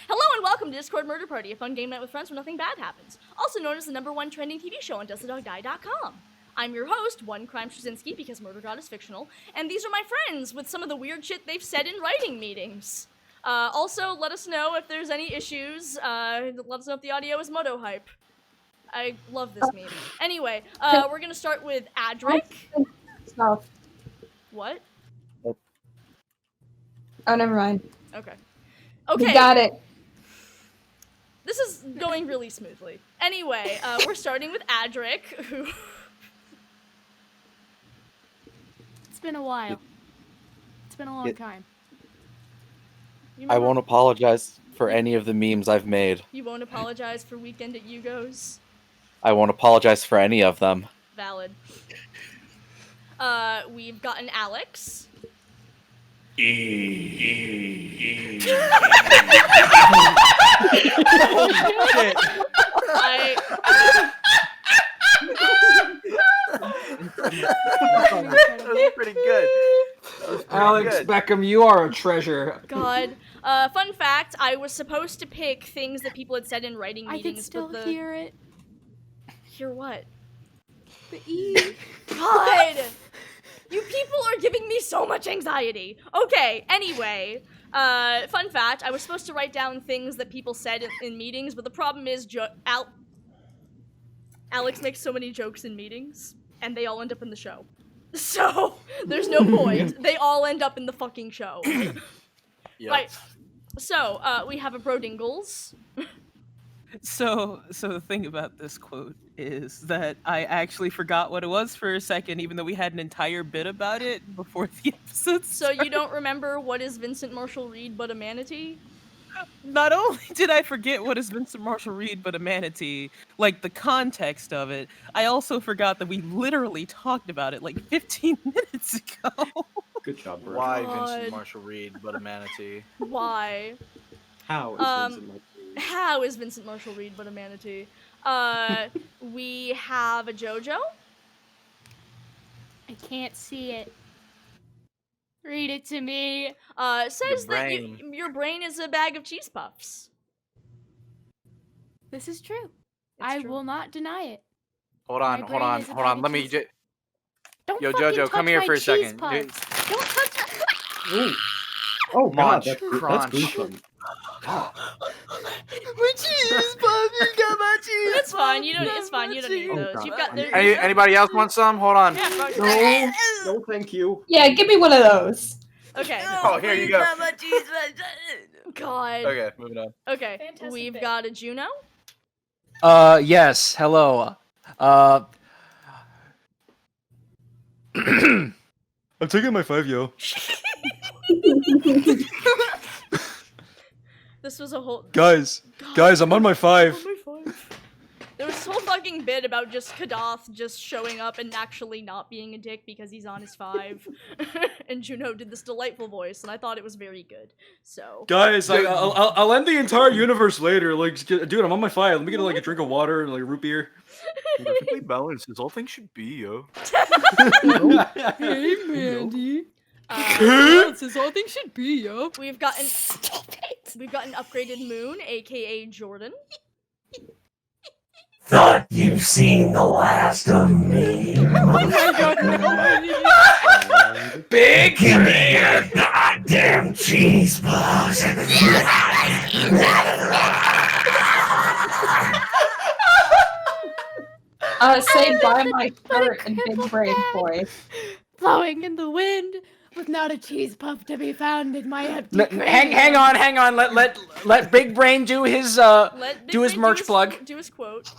Hello and welcome to Discord Murder Party, a fun game night with friends where nothing bad happens. Also known as the #1 trending TV show on DoesTheDogDie.com. I'm your host, Trawczynski, because Murder God is fictional, and these are my friends with some of the weird shit they've said in writing meetings. Also, let us know if there's any issues. Let us know if the audio is moto hype. I love this meme. Anyway, we're gonna start with Adric. What? Oh, never mind. Okay. We got it. This is going really smoothly. Anyway, we're starting with Adric, who... It's been a while. It's been a long time. I won't apologize for any of the memes I've made. You won't apologize for Weekend at Yugo's? I won't apologize for any of them. Valid. We've gotten Alex. That was pretty good. Alex Beckham, you are a treasure. God. Fun fact, I was supposed to pick things that people had said in writing meetings. I can still hear it. Hear what? The E. God! You people are giving me so much anxiety. Okay, anyway. Fun fact, I was supposed to write down things that people said in meetings, but the problem is Alex makes so many jokes in meetings, and they all end up in the show. So, there's no point. They all end up in the fucking show. Yep. Right. So, we have a Brodingles. So the thing about this quote is that I actually forgot what it was for a second, even though we had an entire bit about it before the episode started. So you don't remember what is Vincent Marshall Reed but a manatee? Not only did I forget what is Vincent Marshall Reed but a manatee, like the context of it, I also forgot that we literally talked about it like 15 minutes ago. Good job, bro. Why God. Vincent Marshall Reed but a manatee? Why? How is Vincent Marshall Reed? How is Vincent Marshall Reed but a manatee? We have a JoJo. I can't see it. Read it to me. Says that your brain is a bag of cheese puffs. This is true. It's true. Will not deny it. Hold on. Let me just. Don't Yo, fucking JoJo, touch come here my for a cheese second. puffs. Don't touch. Ooh. Oh god, Munch, that's crunch. gruesome. My cheese puff, you got my cheese. It's fine. You don't. It's fine. You don't need Oh, those. God. You've got. Anybody else want some? Hold on. Yeah, bro. No, no, thank you. Yeah, give me one of those. Okay. Oh, here you go. God. Okay, moving on. Okay. Fantastic We've bit. got a Juno. Yes, hello. I'm taking my 5, yo. This was a whole. Guys, I'm on my 5. There was this whole fucking bit about just Kadath just showing up and actually not being a dick because he's on his 5. And Juno did this delightful voice, and I thought it was very good. So. Guys, I'll end the entire universe later. Like, dude, I'm on my 5. Let me get like a drink of water and like a root beer. Perfectly balanced is all things should be, yo. Hey, Mandy. This is all things should be, yo. We've got an upgraded moon, aka Jordan. Thought you've seen the last of me. Oh my god, no. Big, give me your goddamn cheese balls. Say bye my shirt and big brain boy. Blowing in the wind, with not a cheese puff to be found in my empty crate. Hang on. Let Big Brain do his do his merch plug. Do his quote.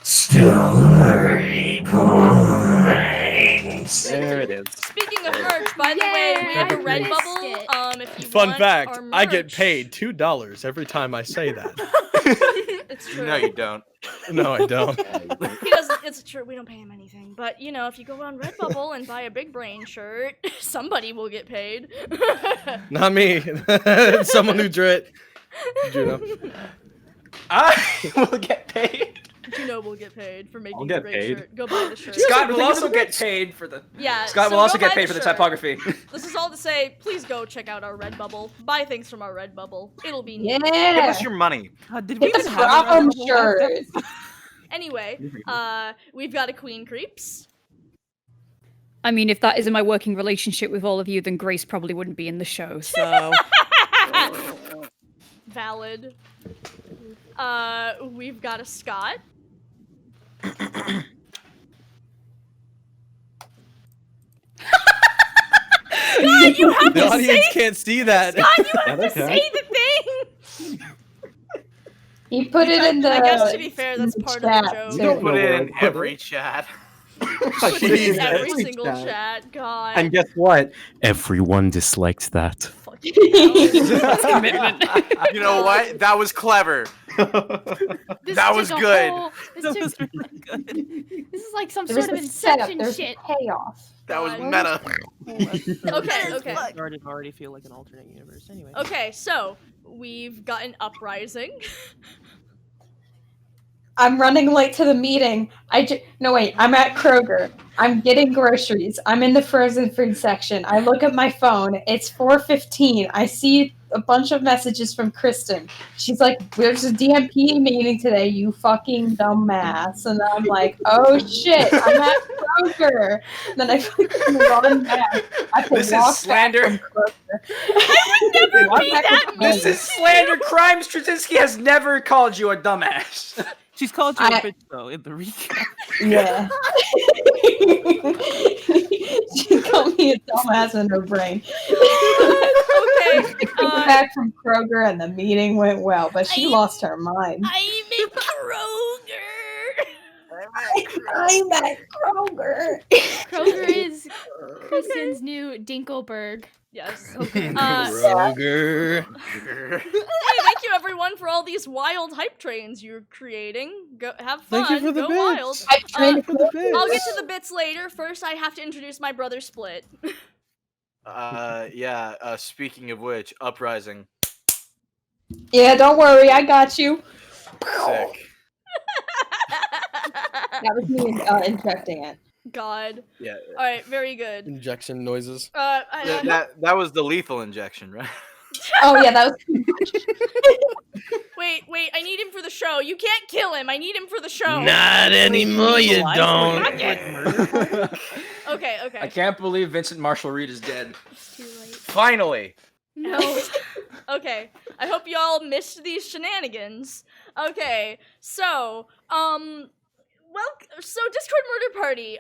Strawberry brains. There it is. Speaking of merch, by the way, we have a Redbubble. If you Fun want fact, our I get merch- paid $2 every time I say that. It's true. No, you don't. No, I don't. He doesn't. It's true. We don't pay him anything. But you know, if you go on Redbubble and buy a Big Brain shirt, somebody will get paid. Not me. Someone who drew it. Juno. I will get paid. Juno will get paid for making I'll a get great paid. shirt. Go buy the shirt. Scott will also get paid for the. Yeah, Scott so will also go get buy paid for the shirt. typography. This is all to say, please go check out our Redbubble. Buy things from our Redbubble. It'll be neat. Give Yeah. us your money. Did we Get the even have a problem Redbubble shirt. Anyway, we've got a Queen Creeps. I mean, if that isn't my working relationship with all of you, then Grace probably wouldn't be in the show, so... Valid. We've got a Scott. God, you have The to audience say, can't see that. Scott, you have Yeah, to they can. say the thing. He put it in the. I guess to be fair, that's part of the chat, joke. too. Don't put it in Put it. every chat. Put it in Jesus. every single chat. God. And guess what? Everyone disliked that. Fucking That's commitment. You know what? That was clever. This That took was a good. this That took- was really good. This is like some There's sort of the setup. Inception There's shit. the payoff. That was God. meta. Okay. Started to already feel like an alternate universe. Anyway. Okay, so we've got an Uprising. I'm running late to the meeting. No wait, I'm at Kroger. I'm getting groceries. I'm in the frozen food section. I look at my phone. It's 4:15. I see a bunch of messages from Kristen. She's like, "There's a DMP meeting today, you fucking dumbass." And I'm like, "Oh shit, I'm at Kroger." And then I fucking run back. I have to This is walk slander. back from Kroger. I would never be that This is slander. Crime. Straczynski has never called you a dumbass. She's called you a I- bitch though in the recap. Yeah. She called me a dumbass in her brain. Okay. Came back from Kroger and the meeting went well, but she I'm- lost her mind. I'm at Kroger. I'm at Kroger. Kroger is Kristen's new Dinkelberg. Yes. Kroger. Hey, thank you everyone for all these wild hype trains you're creating. Go have fun. Thank you for the Go bits. wild. I trained For the bits. I'll get to the bits later. First, I have to introduce my brother Split. Speaking of which, Uprising. Yeah, don't worry, I got you. Sick. That was me injecting it. God. Yeah. All right. Very good. Injection noises. That was the lethal injection, right? Oh yeah, that was. Wait. I need him for the show. You can't kill him. I need him for the show. Not anymore, you don't. Okay. I can't believe Vincent Marshall Reed is dead. It's too late. Finally. No. Okay. I hope y'all missed these shenanigans. Okay. So, so Discord Murder Party.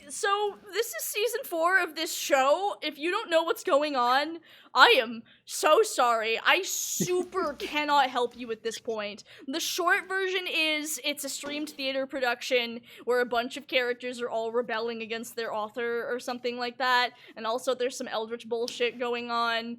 So this is season 4 of this show. If you don't know what's going on, I am so sorry. I super cannot help you at this point. The short version is it's a streamed theater production where a bunch of characters are all rebelling against their author or something like that. And also there's some eldritch bullshit going on.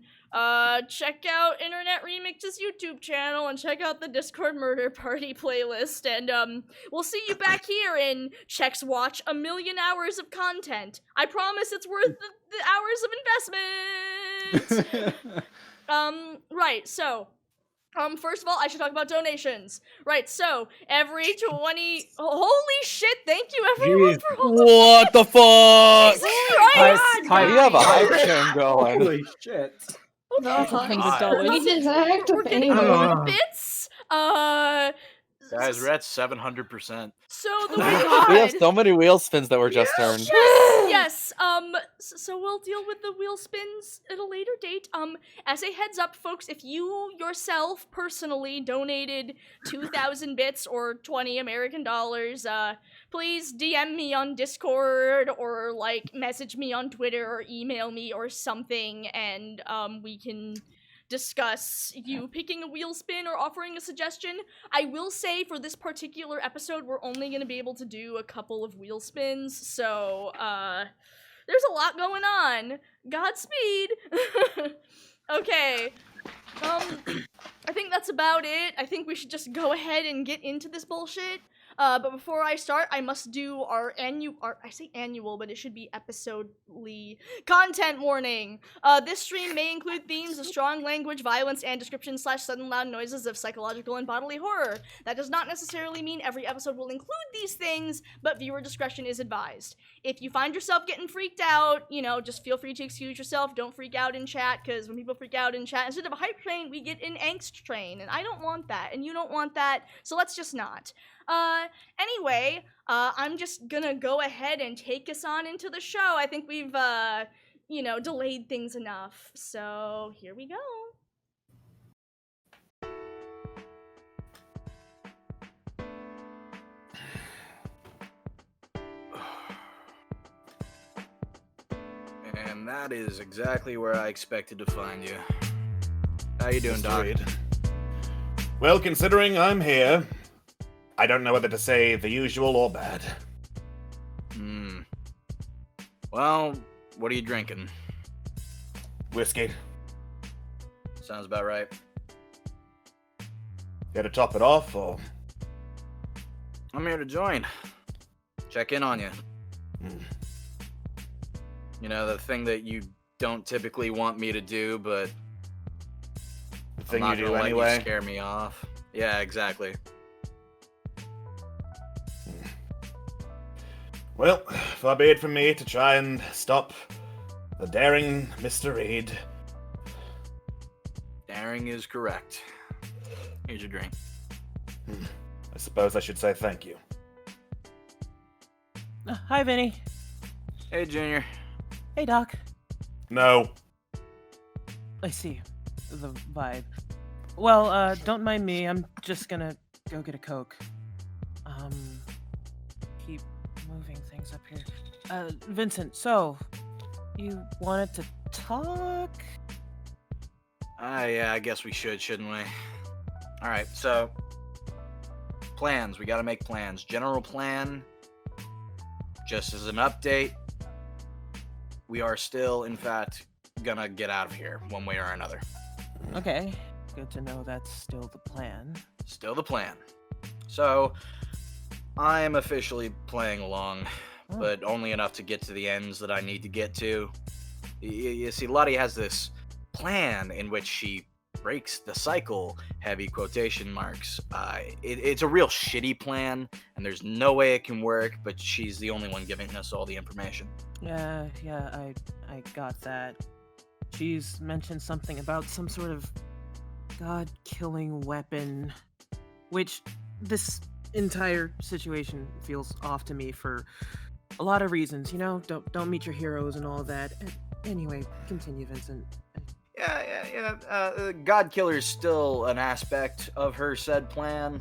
Check out Internet Remix's YouTube channel and check out the Discord Murder Party playlist. And we'll see you back here in Chex Watch, 1,000,000 hours of content. I promise it's worth the hours of investment. Right, so first of all, I should talk about donations. Right, so every 20 holy shit, thank you everyone for holding. What the fuck? Jesus Christ! We have a hype train going. Holy shit. We're getting more bits. Guys, we're at 700%. So the We way have so many wheel spins that were just turned. Yes. So we'll deal with the wheel spins at a later date. As a heads up, folks, if you yourself personally donated 2,000 bits or 20 American dollars, please DM me on Discord or like message me on Twitter or email me or something, and we can discuss you picking a wheel spin or offering a suggestion. I will say for this particular episode, we're only going to be able to do a couple of wheel spins, so there's a lot going on. Godspeed. Okay. I think that's about it. I think we should just go ahead and get into this bullshit. But before I start, I must do our I say annual, but it should be episodely content warning. This stream may include themes of strong language, violence, and descriptions / sudden loud noises of psychological and bodily horror. That does not necessarily mean every episode will include these things, but viewer discretion is advised. If you find yourself getting freaked out, just feel free to excuse yourself. Don't freak out in chat, because when people freak out in chat, instead of a hype train, we get an angst train, and I don't want that, and you don't want that, so let's just not. Anyway, I'm just gonna go ahead and take us on into the show. I think we've, delayed things enough, so here we go. And that is exactly where I expected to find you. How you doing, Doc? Well, considering I'm here, I don't know whether to say the usual or bad. Well, what are you drinking? Whiskey. Sounds about right. Here to top it off, or? I'm here to join. Check in on you. The thing that you don't typically want me to do, but The thing I'm you not do gonna anyway? let you scare me off. Yeah, exactly. Well, far be it from me to try and stop the daring Mr. Reed. Daring is correct. Here's your drink. I suppose I should say thank you. Hi, Vinny. Hey, Junior. Hey, Doc. No. I see the vibe. Well, don't mind me. I'm just gonna go get a Coke. Keep moving things up here. Vincent, so, you wanted to talk? Yeah, I guess we should, shouldn't we? Alright, so, plans. We gotta make plans. General plan, just as an update, we are still, in fact, gonna get out of here, one way or another. Okay, good to know that's still the plan. Still the plan. So, I am officially playing along, but only enough to get to the ends that I need to get to. You see, Lottie has this plan in which she breaks the cycle, heavy quotation marks. It's a real shitty plan, and there's no way it can work, but she's the only one giving us all the information. Yeah, I got that. She's mentioned something about some sort of god-killing weapon, which this entire situation feels off to me for a lot of reasons, don't meet your heroes and all that. Anyway, continue, Vincent. God Killer is still an aspect of her said plan.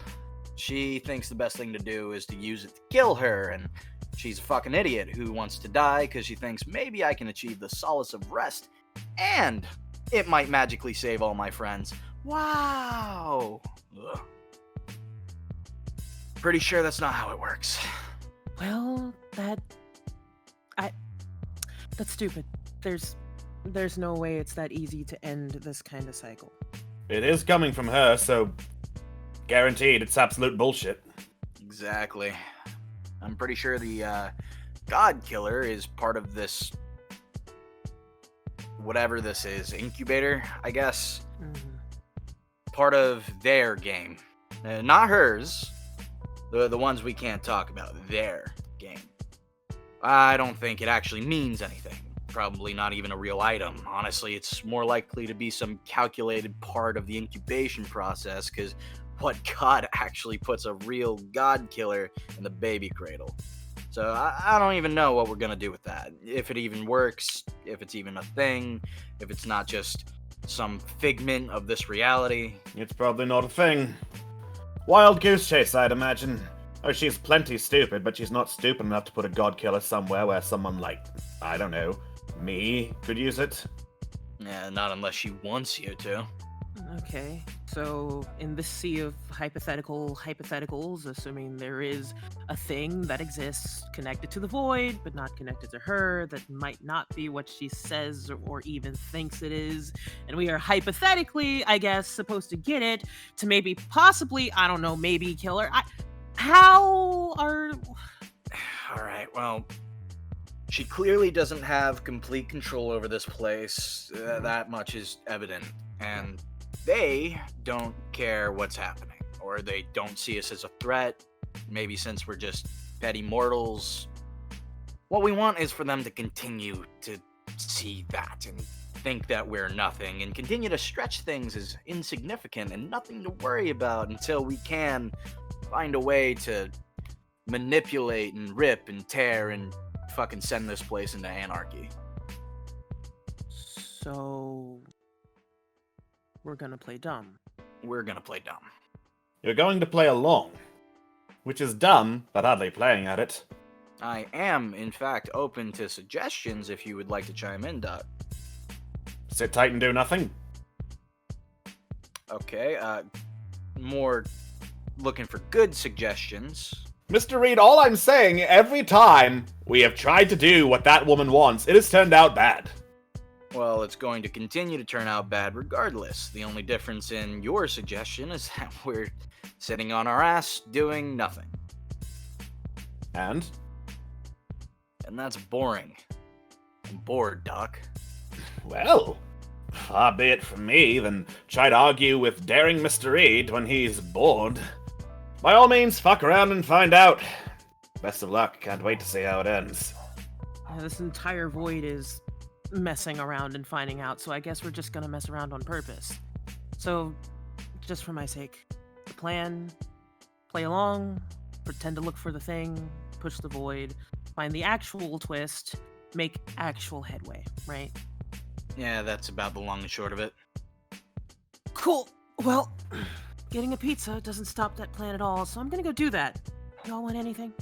She thinks the best thing to do is to use it to kill her, and she's a fucking idiot who wants to die because she thinks maybe I can achieve the solace of rest, and it might magically save all my friends. Wow! Ugh. Pretty sure that's not how it works. Well, that's stupid. There's no way it's that easy to end this kind of cycle. It is coming from her, so guaranteed it's absolute bullshit. Exactly. I'm pretty sure the God Killer is part of this, whatever this is, incubator, I guess. Part of their game. Not hers. The ones we can't talk about. Their game. I don't think it actually means anything. Probably not even a real item. Honestly, it's more likely to be some calculated part of the incubation process, because what god actually puts a real God Killer in the baby cradle? So I don't even know what we're gonna do with that. If it even works, if it's even a thing, if it's not just some figment of this reality. It's probably not a thing. Wild goose chase, I'd imagine. Oh, she's plenty stupid, but she's not stupid enough to put a god killer somewhere where someone like, I don't know, me could use it. Yeah, not unless she wants you to. Okay, so in this sea of hypotheticals, assuming there is a thing that exists connected to the void, but not connected to her, that might not be what she says or even thinks it is, and we are hypothetically, I guess, supposed to get it to maybe, possibly, I don't know, maybe kill her. how are... Alright, well, she clearly doesn't have complete control over this place. That much is evident. And they don't care what's happening. Or they don't see us as a threat. Maybe since we're just petty mortals. What we want is for them to continue to see that and think that we're nothing and continue to stretch things as insignificant and nothing to worry about until we can find a way to manipulate and rip and tear and fucking send this place into anarchy. So... we're gonna play dumb. We're gonna play dumb. You're going to play along. Which is dumb, but hardly playing at it. I am, in fact, open to suggestions if you would like to chime in, Doc. Sit tight and do nothing. Okay, more looking for good suggestions. Mr. Reed, all I'm saying, every time we have tried to do what that woman wants, it has turned out bad. Well, it's going to continue to turn out bad regardless. The only difference in your suggestion is that we're sitting on our ass doing nothing. And? And that's boring. I'm bored, Doc. Well, far be it from me than try to argue with daring Mr. Reed when he's bored. By all means, fuck around and find out. Best of luck, can't wait to see how it ends. This entire void is messing around and finding out, so I guess we're just gonna mess around on purpose. So, just for my sake, the plan, play along, pretend to look for the thing, push the void, find the actual twist, make actual headway, right? Yeah, that's about the long and short of it. Cool. Well, getting a pizza doesn't stop that plan at all, so I'm gonna go do that. Y'all want anything?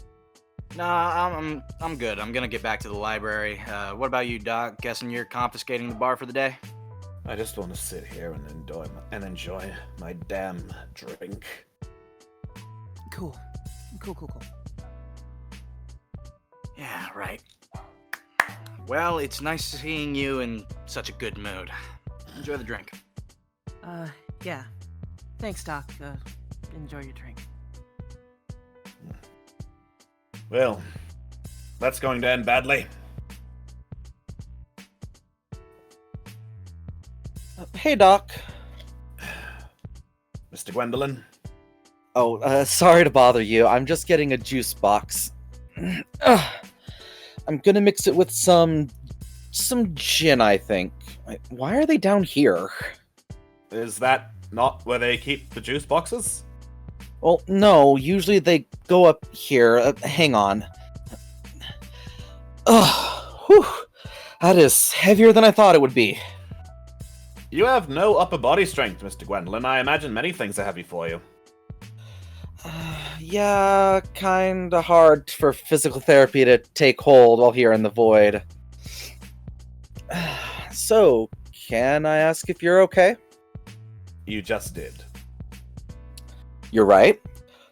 Nah, I'm good. I'm gonna get back to the library. What about you, Doc? Guessing you're confiscating the bar for the day? I just want to sit here and enjoy my damn drink. Cool. Cool. Yeah, right. Well, it's nice seeing you in such a good mood. Enjoy the drink. Yeah. Thanks, Doc. Enjoy your drink. Well, that's going to end badly. Hey, Doc. Mr. Gwendolyn? Oh, sorry to bother you. I'm just getting a juice box. I'm gonna mix it with some gin, I think. Why are they down here? Is that not where they keep the juice boxes? Well, no. Usually they go up here. Hang on. Whew. That is heavier than I thought it would be. You have no upper body strength, Mr. Gwendolyn. I imagine many things are heavy for you. Yeah, kinda hard for physical therapy to take hold while here in the void. So, can I ask if you're okay? You just did. You're right.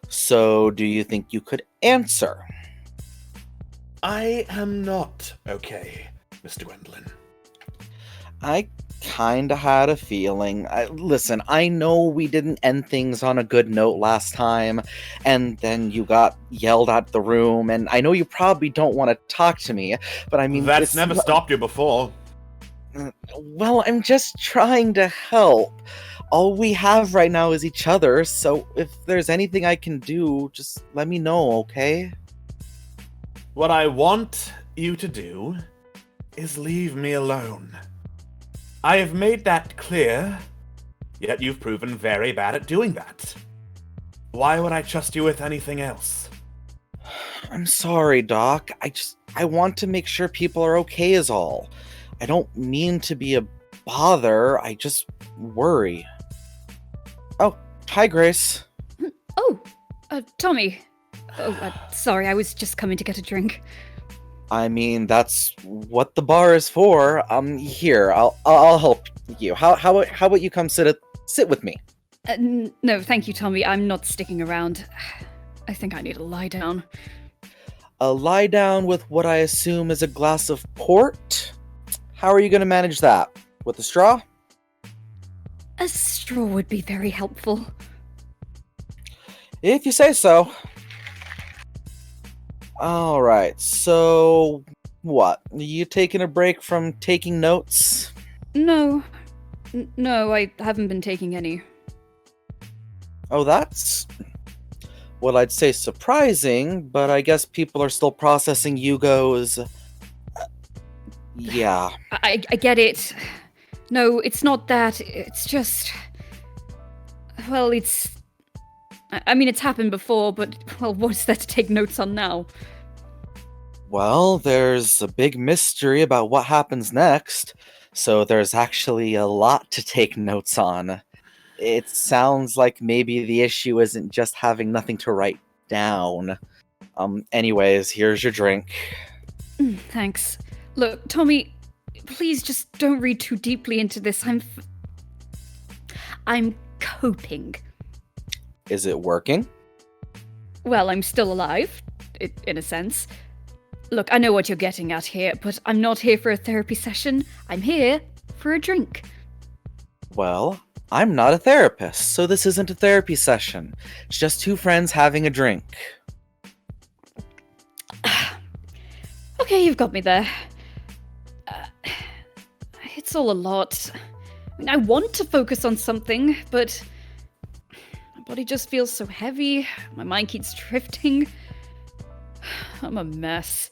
So, do you think you could answer? I am not okay, Mr. Gwendolyn. I kinda had a feeling. Listen, I know we didn't end things on a good note last time, and then you got yelled out the room, and I know you probably don't want to talk to me, but I mean... That's never stopped you before. Well, I'm just trying to help. All we have right now is each other, so if there's anything I can do, just let me know, okay? What I want you to do is leave me alone. I have made that clear, yet you've proven very bad at doing that. Why would I trust you with anything else? I'm sorry, Doc. I want to make sure people are okay is all. I don't mean to be a bother, I just worry. Oh, hi, Grace. Oh, Tommy. Oh, sorry, I was just coming to get a drink. I mean, that's what the bar is for. Here, I'll help you. How about you come sit with me? No, thank you, Tommy. I'm not sticking around. I think I need a lie down. A lie down with what I assume is a glass of port? How are you going to manage that? With a straw? A straw would be very helpful. If you say so. Alright, so what? You taking a break from taking notes? No. No, I haven't been taking any. Oh, that's... well, I'd say surprising, but I guess people are still processing Yugo's... yeah. I get it. No, it's not that. It's just... well, it's... I mean, it's happened before, but, well, what's there to take notes on now? Well, there's a big mystery about what happens next, so there's actually a lot to take notes on. It sounds like maybe the issue isn't just having nothing to write down. Anyways, here's your drink. Thanks. Look, Tommy, please just don't read too deeply into this. I'm coping. Is it working? Well, I'm still alive, in a sense. Look, I know what you're getting at here, but I'm not here for a therapy session. I'm here for a drink. Well, I'm not a therapist, so this isn't a therapy session. It's just two friends having a drink. Okay, you've got me there. It's all a lot. I mean, I want to focus on something, but my body just feels so heavy. My mind keeps drifting. I'm a mess.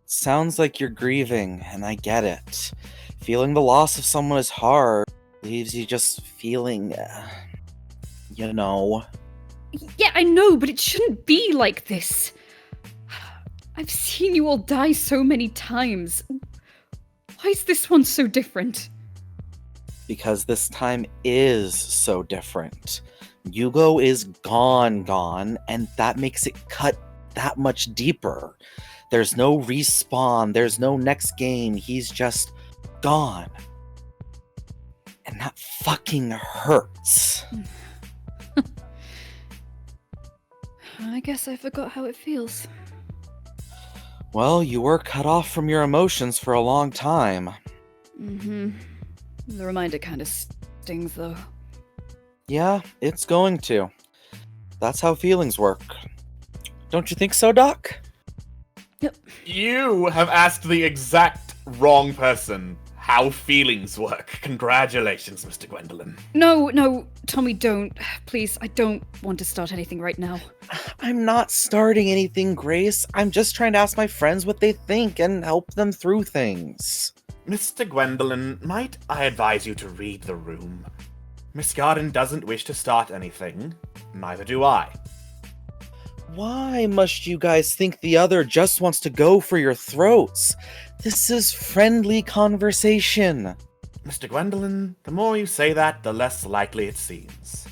Sounds like you're grieving, and I get it. Feeling the loss of someone is hard. Leaves you just feeling... you know... Yeah, I know, but it shouldn't be like this. I've seen you all die so many times. Why is this one so different? Because this time is so different. Yugo is gone, and that makes it cut that much deeper. There's no respawn, there's no next game, he's just gone. And that fucking hurts. I guess I forgot how it feels. Well, you were cut off from your emotions for a long time. Mm-hmm. The reminder kind of stings, though. Yeah, it's going to. That's how feelings work. Don't you think so, Doc? Yep. You have asked the exact wrong person how feelings work. Congratulations, Mr. Gwendolyn. No, Tommy, don't. Please, I don't want to start anything right now. I'm not starting anything, Grace. I'm just trying to ask my friends what they think and help them through things. Mr. Gwendolyn, might I advise you to read the room? Miss Garden doesn't wish to start anything. Neither do I. Why must you guys think the other just wants to go for your throats? This is friendly conversation. Mr. Gwendolyn, the more you say that, the less likely it seems.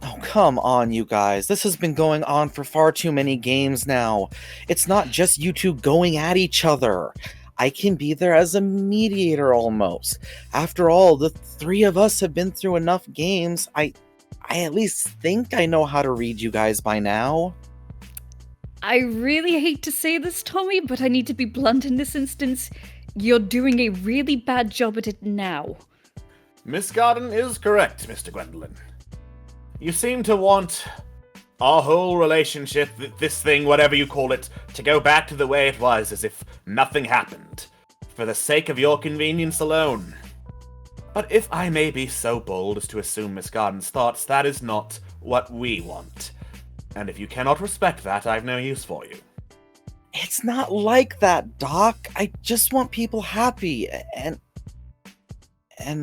Oh, come on, you guys. This has been going on for far too many games now. It's not just you two going at each other. I can be there as a mediator almost. After all, the three of us have been through enough games. I at least think I know how to read you guys by now. I really hate to say this, Tommy, but I need to be blunt in this instance. You're doing a really bad job at it now. Miss Garden is correct, Mr. Gwendolyn. You seem to want our whole relationship, this thing, whatever you call it, to go back to the way it was, as if nothing happened, for the sake of your convenience alone. But if I may be so bold as to assume Miss Garden's thoughts, that is not what we want. And if you cannot respect that, I've no use for you. It's not like that, Doc. I just want people happy, and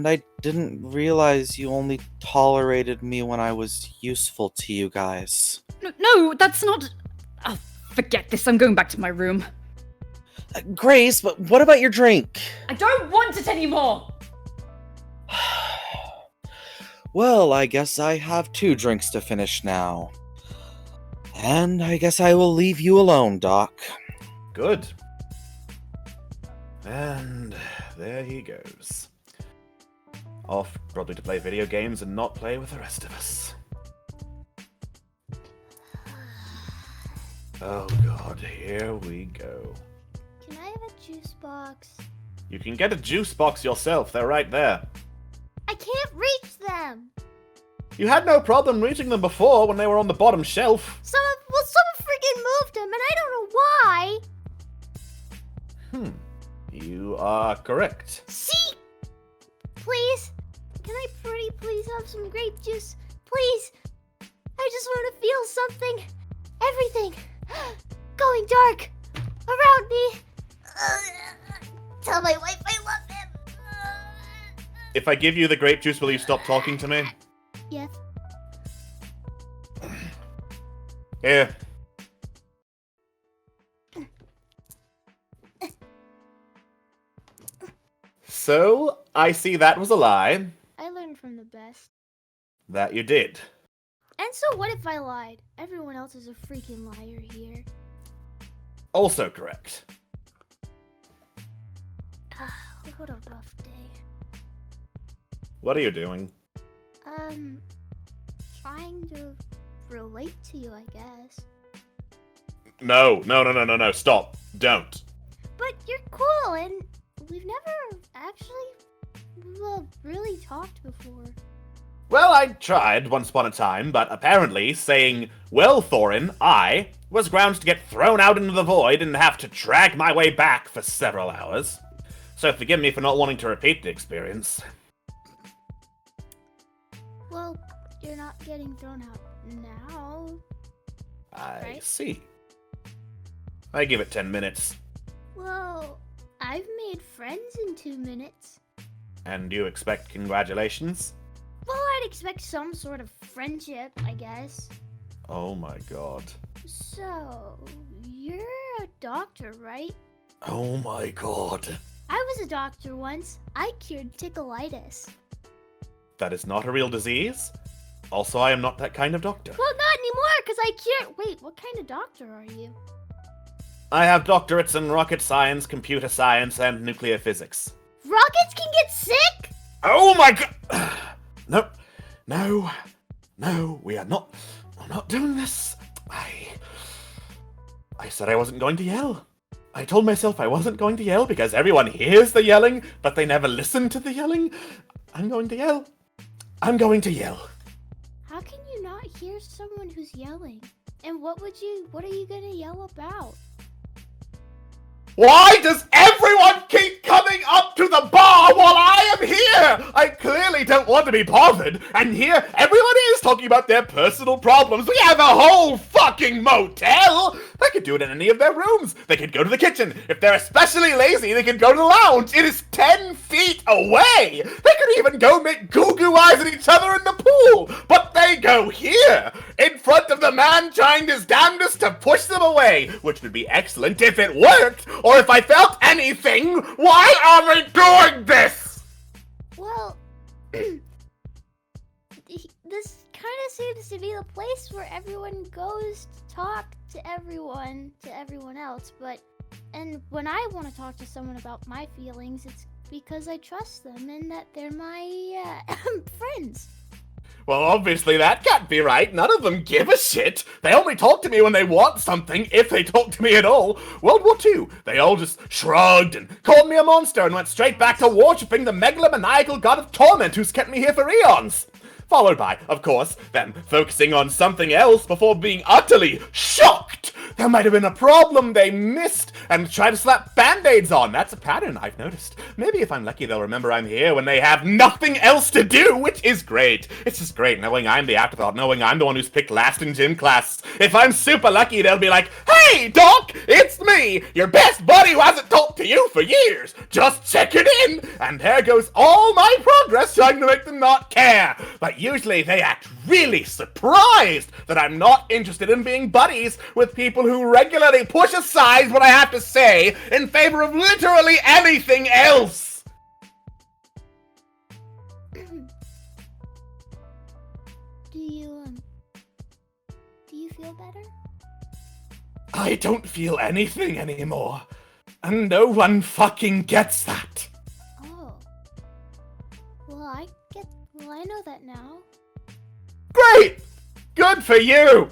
I didn't realize you only tolerated me when I was useful to you guys. No, that's not... Oh, forget this. I'm going back to my room. Grace, but what about your drink? I don't want it anymore! Well, I guess I have 2 drinks to finish now. And I guess I will leave you alone, Doc. Good. And there he goes. Off, probably to play video games and not play with the rest of us. Oh god, here we go. Can I have a juice box? You can get a juice box yourself, they're right there. I can't reach them! You had no problem reaching them before when they were on the bottom shelf. Someone freaking moved him, and I don't know why. You are correct. See? Please? Can I pretty please have some grape juice? Please? I just want to feel something. Everything. Going dark. Around me. Tell my wife I love him. If I give you the grape juice, will you stop talking to me? Yes. Here. So, I see that was a lie. I learned from the best. That you did. And so what if I lied? Everyone else is a freaking liar here. Also correct. What a rough day. What are you doing? Trying to relate to you, I guess. No, stop. Don't. But you're cool, and we've never actually, really talked before. Well, I tried once upon a time, but apparently saying, "Well, Thorin, I," was grounds to get thrown out into the void and have to drag my way back for several hours. So forgive me for not wanting to repeat the experience. Well, you're not getting thrown out now. I see. I give it 10 minutes. Well, I've made friends in 2 minutes. And you expect congratulations? Well, I'd expect some sort of friendship, I guess. Oh my god. So, you're a doctor, right? Oh my god. I was a doctor once. I cured tickleitis. That is not a real disease. Also, I am not that kind of doctor. Well, not anymore, because I cured... Wait, what kind of doctor are you? I have doctorates in rocket science, computer science, and nuclear physics. Rockets can get sick? Oh my god! No, we are not... I'm not doing this. I said I wasn't going to yell. I told myself I wasn't going to yell because everyone hears the yelling, but they never listen to the yelling. I'm going to yell. I'm going to yell. How can you not hear someone who's yelling? And what are you gonna yell about? Why does everyone keep coming up to the bar while I am here? I clearly don't want to be bothered, and here everyone is talking about their personal problems. We have a whole fucking motel! They could do it in any of their rooms. They could go to the kitchen. If they're especially lazy, they could go to the lounge. It is 10 feet away! They could even go make goo-goo eyes at each other in the pool! But they go here! In front of the man trying his damnedest to push them away, which would be excellent if it worked, or if I felt anything. Why are we doing this? Well, this kind of seems to be the place where everyone goes to talk to everyone else, and when I want to talk to someone about my feelings, it's because I trust them and that they're my friends. Well, obviously that can't be right. None of them give a shit. They only talk to me when they want something, if they talk to me at all. World War II, they all just shrugged and called me a monster and went straight back to worshipping the megalomaniacal god of torment who's kept me here for eons. Followed by, of course, them focusing on something else before being utterly shocked. There might have been a problem they missed and try to slap band-aids on. That's a pattern I've noticed. Maybe if I'm lucky they'll remember I'm here when they have nothing else to do, which is great. It's just great knowing I'm the afterthought, knowing I'm the one who's picked last in gym class. If I'm super lucky, they'll be like, "Hey, Doc, it's me, your best buddy who hasn't talked to you for years. Just checking in." And there goes all my progress trying to make them not care. But usually they act really surprised that I'm not interested in being buddies with people who regularly push aside what I have to say in favor of literally anything else. Do you feel better? I don't feel anything anymore, and no one fucking gets that. Oh. Well, I know that now. Great! Good for you!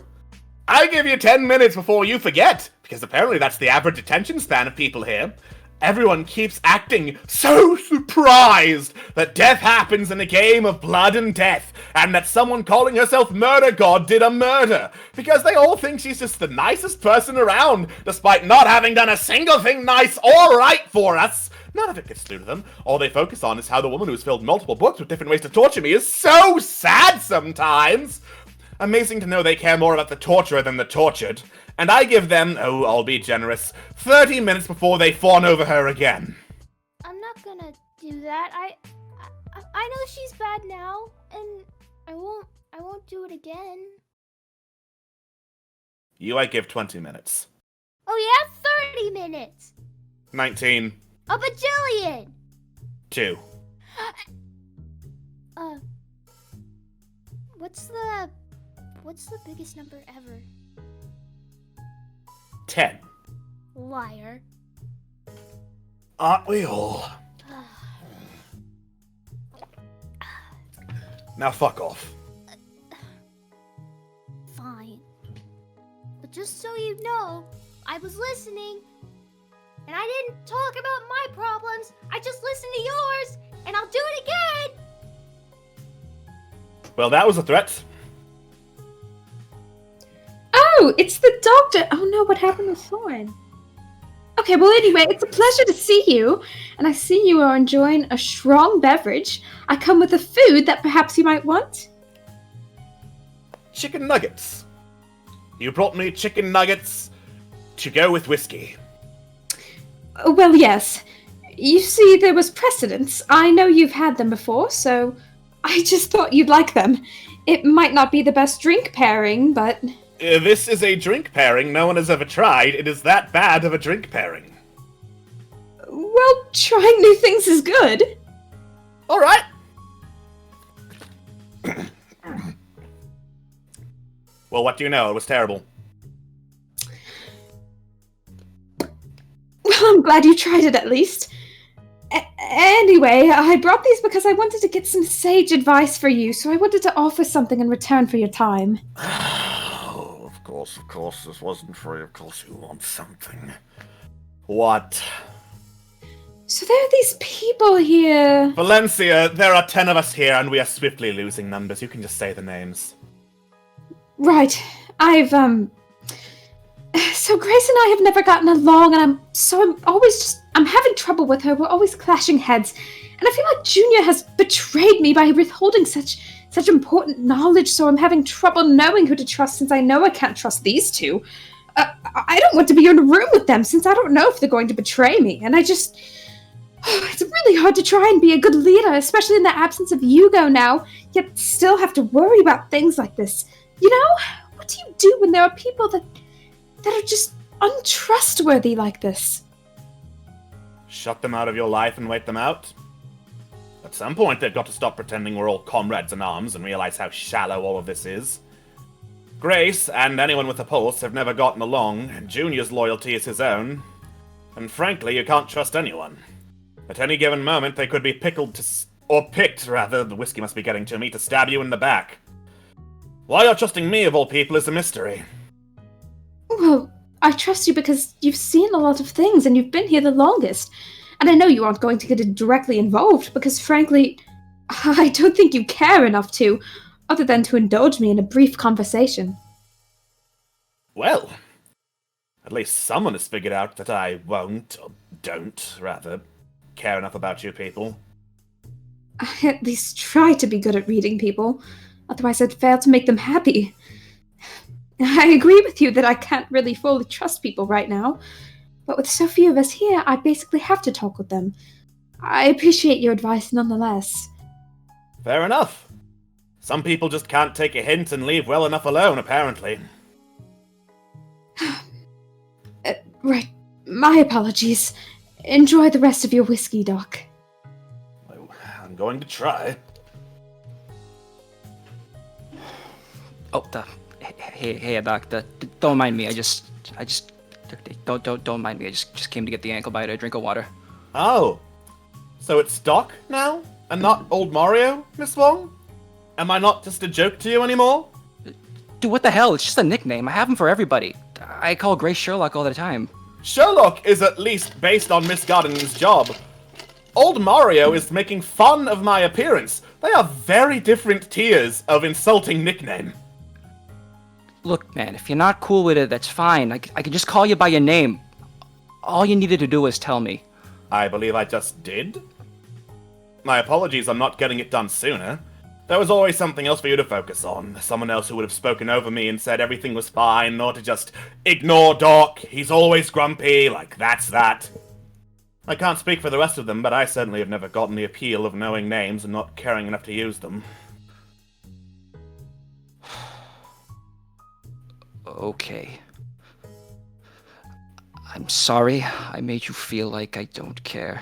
I give you 10 minutes before you forget, because apparently that's the average attention span of people here. Everyone keeps acting so surprised that death happens in a game of blood and death, and that someone calling herself Murder God did a murder, because they all think she's just the nicest person around, despite not having done a single thing nice or right for us. None of it gets through to them. All they focus on is how the woman who's filled multiple books with different ways to torture me is so sad sometimes. Amazing to know they care more about the torturer than the tortured. And I give them, oh, I'll be generous, 30 minutes before they fawn over her again. I'm not gonna do that. I know she's bad now, and I won't do it again. You I give 20 minutes. Oh yeah, 30 minutes. 19. A bajillion. 2. What's the biggest number ever? 10. Liar. Aren't we all? Now fuck off. Fine. But just so you know, I was listening, and I didn't talk about my problems. I just listened to yours, and I'll do it again. Well, that was a threat. Oh, it's the doctor. Oh no, what happened with Thorn? Okay, well anyway, it's a pleasure to see you. And I see you are enjoying a strong beverage. I come with a food that perhaps you might want. Chicken nuggets. You brought me chicken nuggets to go with whiskey. Well, yes. You see, there was precedence. I know you've had them before, so I just thought you'd like them. It might not be the best drink pairing, but... This is a drink pairing no one has ever tried. It is that bad of a drink pairing. Well, trying new things is good. Alright. Well, what do you know? It was terrible. Well, I'm glad you tried it at least. Anyway, I brought these because I wanted to get some sage advice for you, so I wanted to offer something in return for your time. Of course, this wasn't free. Of course you want something. What? So there are these people here. Valencia, there are 10 of us here, and we are swiftly losing numbers. You can just say the names. Right. So Grace and I have never gotten along, and I'm having trouble with her. We're always clashing heads. And I feel like Junior has betrayed me by withholding such important knowledge, so I'm having trouble knowing who to trust since I know I can't trust these two. I don't want to be in a room with them since I don't know if they're going to betray me, and it's really hard to try and be a good leader, especially in the absence of Hugo now, yet still have to worry about things like this. You know, what do you do when there are people that are just untrustworthy like this? Shut them out of your life and wait them out? At some point, they've got to stop pretending we're all comrades in arms and realize how shallow all of this is. Grace, and anyone with a pulse, have never gotten along, and Junior's loyalty is his own. And frankly, you can't trust anyone. At any given moment, they could be picked, rather, the whiskey must be getting to me, to stab you in the back. Why you're trusting me, of all people, is a mystery. Well, I trust you because you've seen a lot of things and you've been here the longest. And I know you aren't going to get directly involved because, frankly, I don't think you care enough to, other than to indulge me in a brief conversation. Well, at least someone has figured out that I won't, or don't, rather, care enough about you people. I at least try to be good at reading people, otherwise I'd fail to make them happy. I agree with you that I can't really fully trust people right now, but with so few of us here, I basically have to talk with them. I appreciate your advice nonetheless. Fair enough. Some people just can't take a hint and leave well enough alone, apparently. Right. My apologies. Enjoy the rest of your whiskey, Doc. I'm going to try. Oh, hey, Doc. Don't mind me. I just don't mind me. I just came to get the ankle bite. A drink of water. Oh, so it's Doc now, and not old Mario, Miss Wong? Am I not just a joke to you anymore? Dude, what the hell? It's just a nickname. I have them for everybody. I call Grace Sherlock all the time. Sherlock is at least based on Miss Gardening's job. Old Mario is making fun of my appearance. They are very different tiers of insulting nickname. Look, man, if you're not cool with it, that's fine. I can just call you by your name. All you needed to do was tell me. I believe I just did. My apologies on not getting it done sooner. There was always something else for you to focus on. Someone else who would have spoken over me and said everything was fine, or to just ignore Doc. He's always grumpy, like that's that. I can't speak for the rest of them, but I certainly have never gotten the appeal of knowing names and not caring enough to use them. Okay. I'm sorry I made you feel like I don't care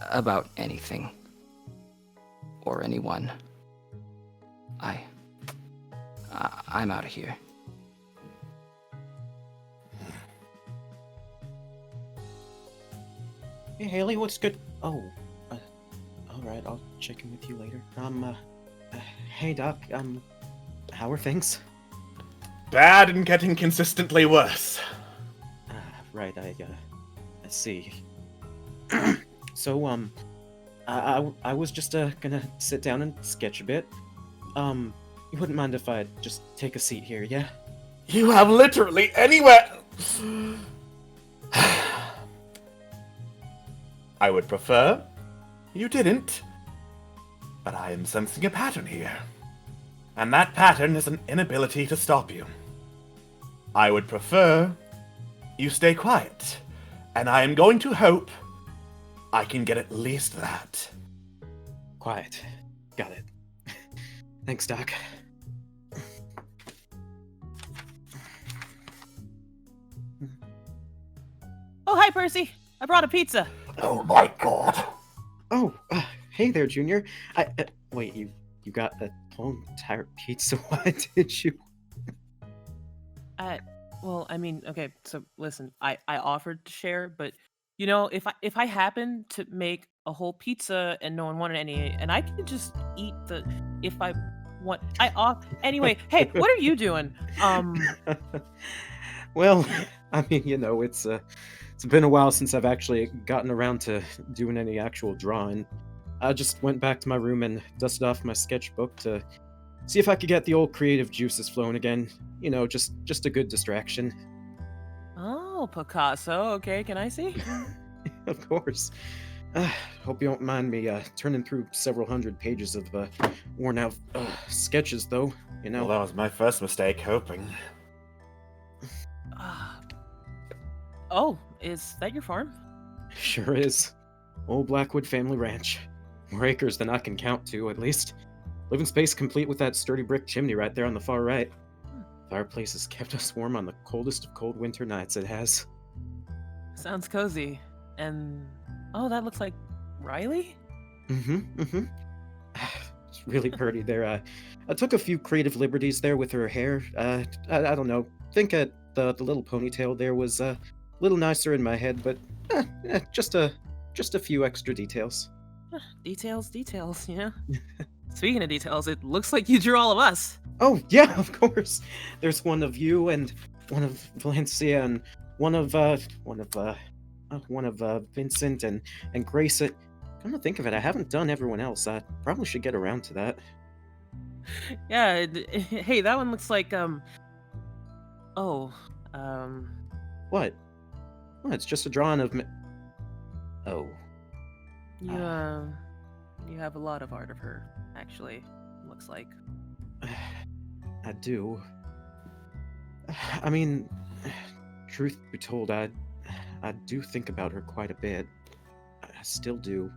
about anything or anyone. I'm out of here. Hey Haley, what's good? Oh, alright, I'll check in with you later. Hey Doc, how are things? Bad and getting consistently worse. Right, I see. So, I was just, gonna sit down and sketch a bit. You wouldn't mind if I just take a seat here, yeah? You have literally anywhere... I would prefer you didn't, but I am sensing a pattern here. And that pattern is an inability to stop you. I would prefer you stay quiet, and I am going to hope I can get at least that. Quiet. Got it. Thanks, Doc. Oh, hi, Percy. I brought a pizza. Oh my god. Oh, hey there, Junior. Wait, you got a whole entire pizza? Why did you? Well, I mean, okay, so listen, I offered to share, but you know, if I happen to make a whole pizza and no one wanted any, and I can just eat if I want, anyway, hey, what are you doing? Well, I mean, you know, it's been a while since I've actually gotten around to doing any actual drawing. I just went back to my room and dusted off my sketchbook to see if I could get the old creative juices flowing again. You know, just a good distraction. Oh, Picasso. Okay, can I see? Of course. Hope you don't mind me turning through several hundred pages of worn out sketches, though. You know. Well, that was my first mistake, hoping. Oh, is that your farm? Sure is. Old Blackwood family ranch. More acres than I can count to, at least. Living space complete with that sturdy brick chimney right there on the far right. Fireplace has kept us warm on the coldest of cold winter nights, it has. Sounds cozy. And oh, that looks like Riley? Mm-hmm. It's really pretty there. I took a few creative liberties there with her hair. I don't know. Think the little ponytail there was a little nicer in my head, but just a few extra details. Details, you know? Speaking of details, it looks like you drew all of us. Oh, yeah, of course. There's one of you and one of Valencia and one of Vincent and Grace. Come to think of it, I haven't done everyone else. I probably should get around to that. Yeah, hey, that one looks like, What? Well, it's just a drawing of me. Oh. You have a lot of art of her, actually, looks like. I do. I mean, truth be told, I do think about her quite a bit. I still do.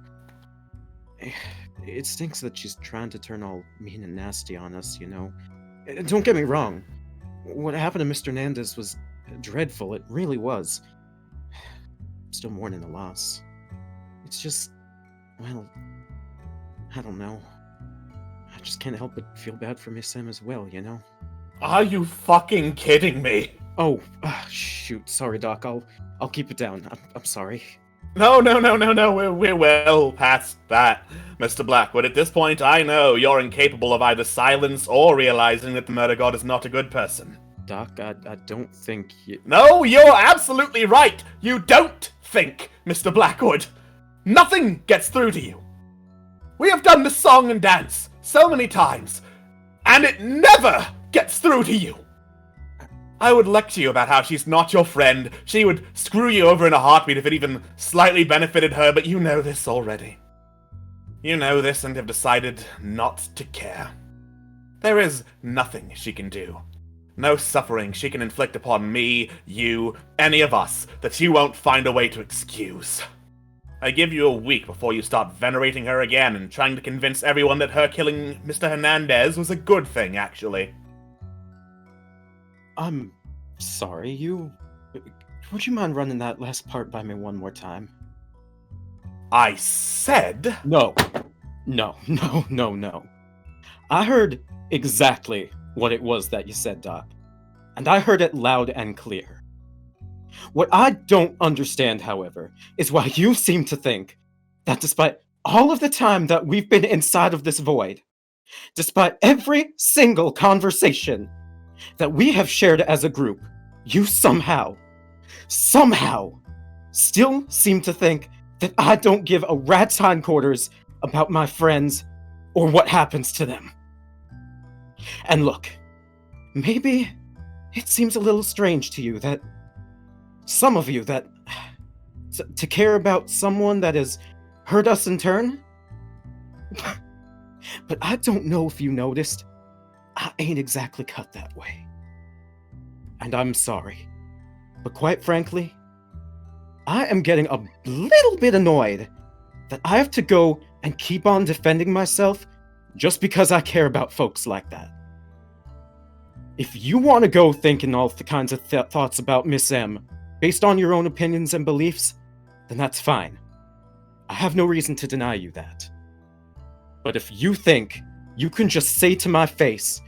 It stinks that she's trying to turn all mean and nasty on us, you know. Don't get me wrong. What happened to Mr. Nandez was dreadful, it really was. I'm still mourning the loss. It's just, well, I don't know. I just can't help but feel bad for Miss M as well, you know? Are you fucking kidding me? Oh, shoot. Sorry, Doc. I'll keep it down. I'm sorry. No. We're well past that, Mr. Blackwood. At this point, I know you're incapable of either silence or realizing that the murder god is not a good person. Doc, I don't think you... No, you're absolutely right! You don't think, Mr. Blackwood! Nothing gets through to you! We have done this song and dance so many times, and it never gets through to you! I would lecture you about how she's not your friend, she would screw you over in a heartbeat if it even slightly benefited her, but you know this already. You know this and have decided not to care. There is nothing she can do. No suffering she can inflict upon me, you, any of us, that you won't find a way to excuse. I give you a week before you start venerating her again and trying to convince everyone that her killing Mr. Hernandez was a good thing, actually. I'm sorry, would you mind running that last part by me one more time? I said... No. I heard exactly what it was that you said, Doc. And I heard it loud and clear. What I don't understand, however, is why you seem to think that despite all of the time that we've been inside of this void, despite every single conversation that we have shared as a group, you somehow still seem to think that I don't give a rat's hindquarters about my friends or what happens to them. And look, maybe it seems a little strange to you that some of you that to care about someone that has hurt us in turn. But I don't know if you noticed, I ain't exactly cut that way. And I'm sorry, but quite frankly, I am getting a little bit annoyed that I have to go and keep on defending myself just because I care about folks like that. If you want to go thinking all the kinds of thoughts about Miss M based on your own opinions and beliefs, then that's fine. I have no reason to deny you that. But if you think you can just say to my face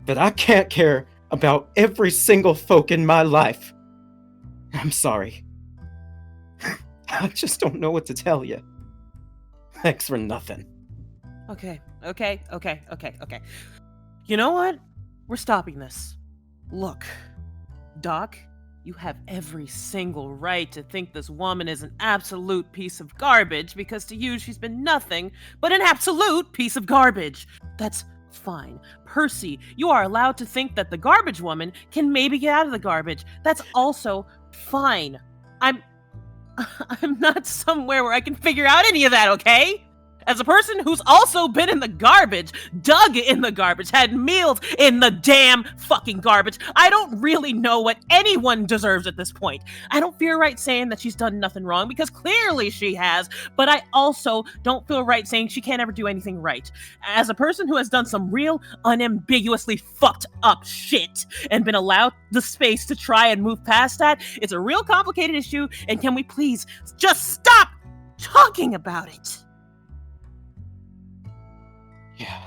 that I can't care about every single folk in my life, I'm sorry. I just don't know what to tell you. Thanks for nothing. Okay. You know what? We're stopping this. Look, Doc, you have every single right to think this woman is an absolute piece of garbage because to you she's been nothing but an absolute piece of garbage. That's fine. Percy, you are allowed to think that the garbage woman can maybe get out of the garbage. That's also fine. I'm not somewhere where I can figure out any of that, okay? As a person who's also been in the garbage, dug in the garbage, had meals in the damn fucking garbage, I don't really know what anyone deserves at this point. I don't feel right saying that she's done nothing wrong, because clearly she has, but I also don't feel right saying she can't ever do anything right. As a person who has done some real, unambiguously fucked up shit, and been allowed the space to try and move past that, it's a real complicated issue, and can we please just stop talking about it? Yeah.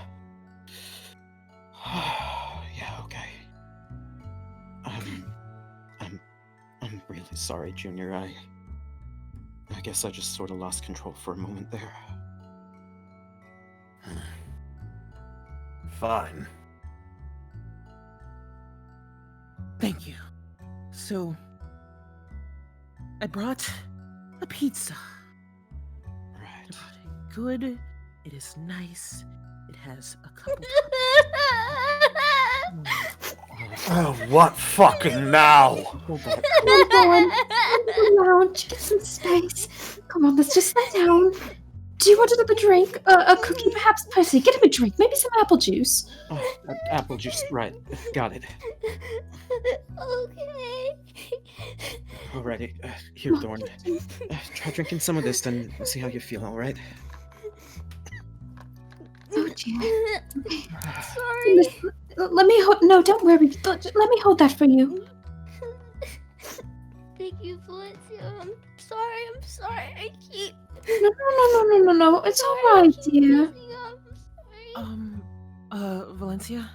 Yeah, okay. I'm really sorry, Junior. I guess I just sort of lost control for a moment there. Fine. Thank you. So, I brought a pizza. Right. I brought it good. It is nice. It has a couple. Oh, what fucking now? Come on, lounge, get some space. Come on, let's just sit down. Do you want another drink? A cookie, perhaps? Percy, get him a drink. Maybe some apple juice. Oh, apple juice, right. Got it. Okay. Alrighty. Here, Thorn. Try drinking some of this, then see how you feel, alright? Oh dear. Sorry. Listen, let me hold. No, don't worry. Let me hold that for you. Thank you, Valencia. I'm sorry. I keep. No. It's all right, dear. Valencia?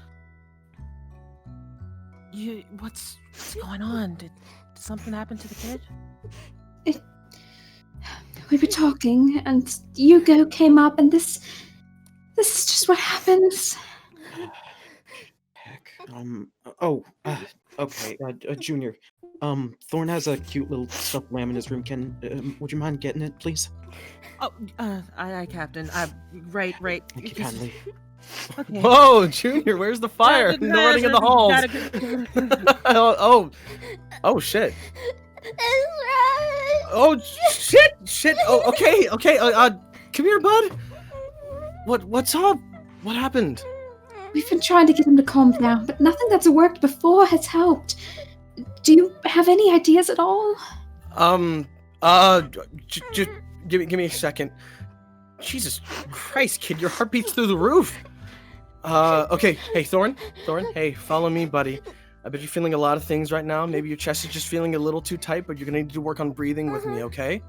What's going on? Did something happen to the kid? We were talking, and Hugo came up, and this is just what happens. Heck. Okay, Junior. Thorn has a cute little stuffed lamb in his room. Would you mind getting it, please? Oh, aye, Captain. Right. Thank you kindly. Okay. Whoa, Junior, where's the fire? No running in the halls. Oh, shit. Oh, shit. Oh, okay. Come here, bud. What's up? What happened? We've been trying to get him to calm down, but nothing that's worked before has helped. Do you have any ideas at all? Just give me a second. Jesus Christ, kid, your heart beats through the roof. Okay, hey, Thorn, hey, follow me, buddy. I bet you're feeling a lot of things right now. Maybe your chest is just feeling a little too tight, but you're gonna need to work on breathing with me, okay?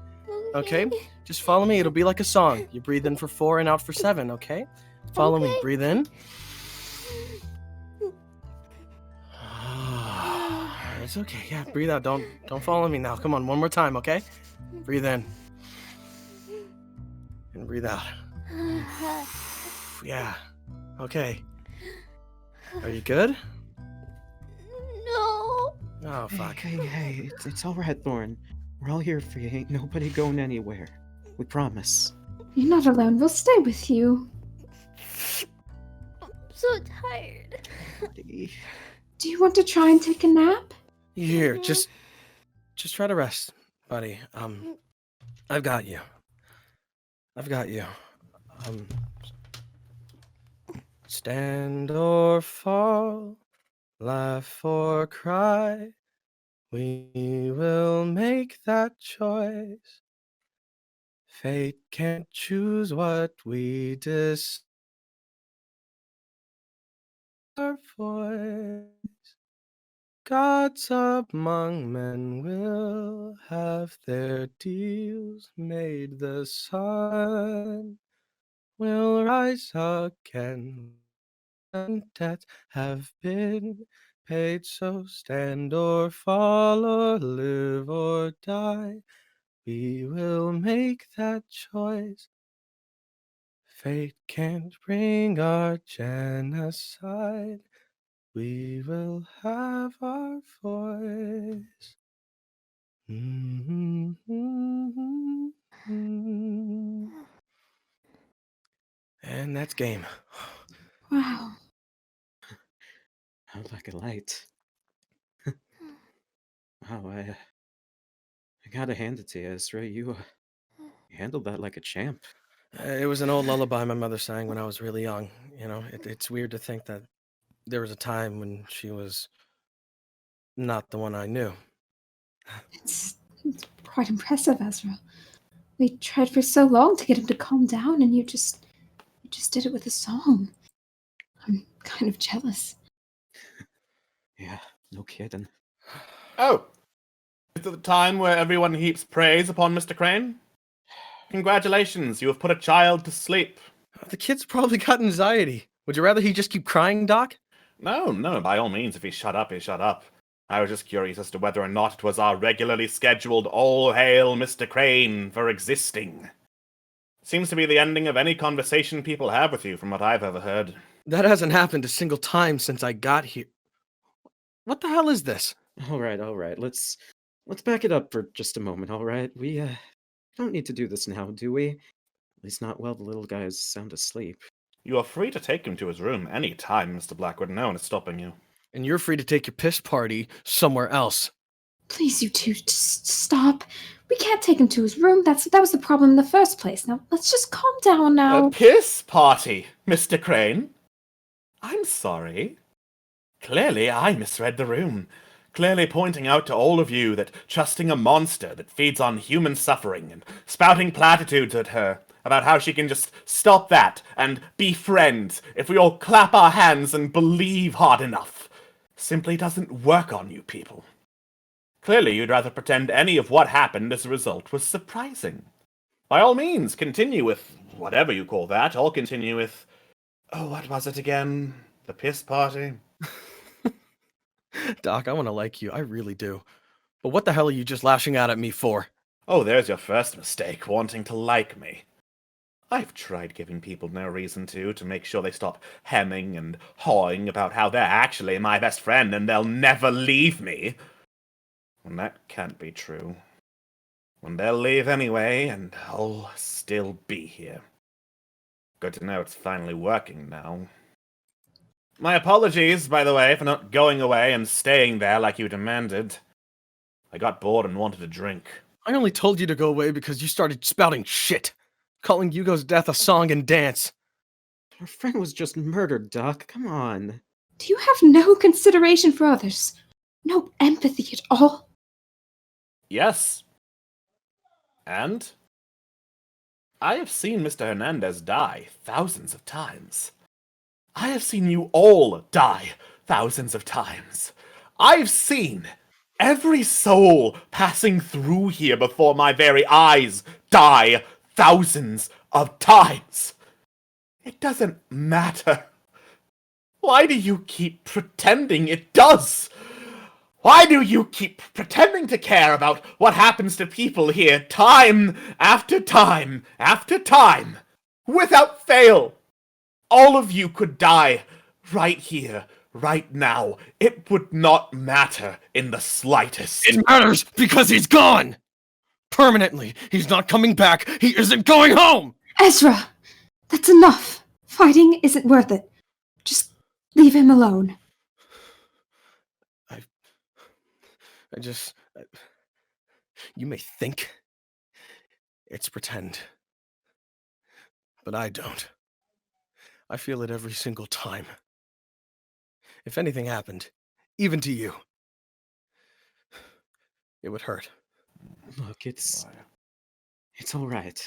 Okay? Just follow me. It'll be like a song. You breathe in for 4 and out for 7, okay? Follow me. Breathe in. It's okay. Yeah, breathe out. Don't follow me now. Come on, one more time, okay? Breathe in. And breathe out. Yeah. Okay. Are you good? No. Oh, fuck. Hey, it's all right, Thorn. We're all here for you. Ain't nobody going anywhere. We promise. You're not alone. We'll stay with you. I'm so tired. Do you want to try and take a nap? Here, just try to rest, buddy. I've got you. Stand or fall, laugh or cry, we will make that choice. Fate can't choose what we decide. Our voice. Gods among men will have their deals made. The sun will rise again, and debts have been paid. So stand or fall, or live or die, we will make that choice. Fate can't bring our genocide. We will have our voice. And that's game. Wow. Out like a light. Wow, I gotta hand it to you, Ezra. You handled that like a champ. It was an old lullaby my mother sang when I was really young. You know, it's weird to think that there was a time when she was not the one I knew. It's quite impressive, Ezra. We tried for so long to get him to calm down, and you just did it with a song. I'm kind of jealous. Yeah, no kidding. Oh, is it the time where everyone heaps praise upon Mr. Crane? Congratulations, you have put a child to sleep. The kid's probably got anxiety. Would you rather he just keep crying, Doc? No, by all means, if he shut up, he shut up. I was just curious as to whether or not it was our regularly scheduled All Hail Mr. Crane for existing. Seems to be the ending of any conversation people have with you, from what I've ever heard. That hasn't happened a single time since I got here. What the hell is this? All right. Let's back it up for just a moment, all right? We don't need to do this now, do we? At least not while the little guy is sound asleep. You are free to take him to his room any time, Mr. Blackwood. No one is stopping you. And you're free to take your piss party somewhere else. Please, you two, just stop. We can't take him to his room. That was the problem in the first place. Now, let's just calm down now. A piss party, Mr. Crane? I'm sorry. Clearly, I misread the room. Clearly pointing out to all of you that trusting a monster that feeds on human suffering and spouting platitudes at her about how she can just stop that and be friends if we all clap our hands and believe hard enough simply doesn't work on you people. Clearly, you'd rather pretend any of what happened as a result was surprising. By all means, continue with whatever you call that. I'll continue with... Oh, what was it again? The piss party? Doc, I want to like you. I really do. But what the hell are you just lashing out at me for? Oh, there's your first mistake, wanting to like me. I've tried giving people no reason to make sure they stop hemming and hawing about how they're actually my best friend and they'll never leave me. And that can't be true. And they'll leave anyway, and I'll still be here. Good to know it's finally working now. My apologies, by the way, for not going away and staying there like you demanded. I got bored and wanted a drink. I only told you to go away because you started spouting shit. Calling Hugo's death a song and dance. Our friend was just murdered, Doc. Come on. Do you have no consideration for others? No empathy at all? Yes. And? I have seen Mr. Hernandez die thousands of times. I have seen you all die thousands of times. I've seen every soul passing through here before my very eyes die thousands of times. It doesn't matter. Why do you keep pretending it does? Why do you keep pretending to care about what happens to people here time after time after time? Without fail. All of you could die right here, right now. It would not matter in the slightest. It matters because he's gone! Permanently. He's not coming back. He isn't going home! Ezra! That's enough. Fighting isn't worth it. Just leave him alone. You may think it's pretend, but I don't. I feel it every single time. If anything happened, even to you, it would hurt. Look, it's all right.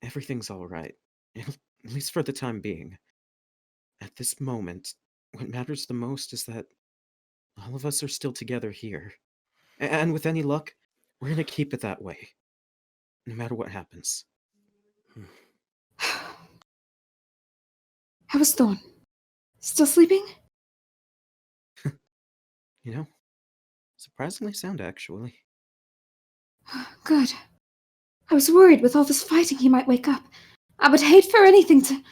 Everything's all right. At least for the time being. At this moment, what matters the most is that all of us are still together here. And with any luck, we're gonna keep it that way. No matter what happens. How was Thorn? Still sleeping? You know, surprisingly sound, actually. Good. I was worried with all this fighting he might wake up. I would hate for anything to...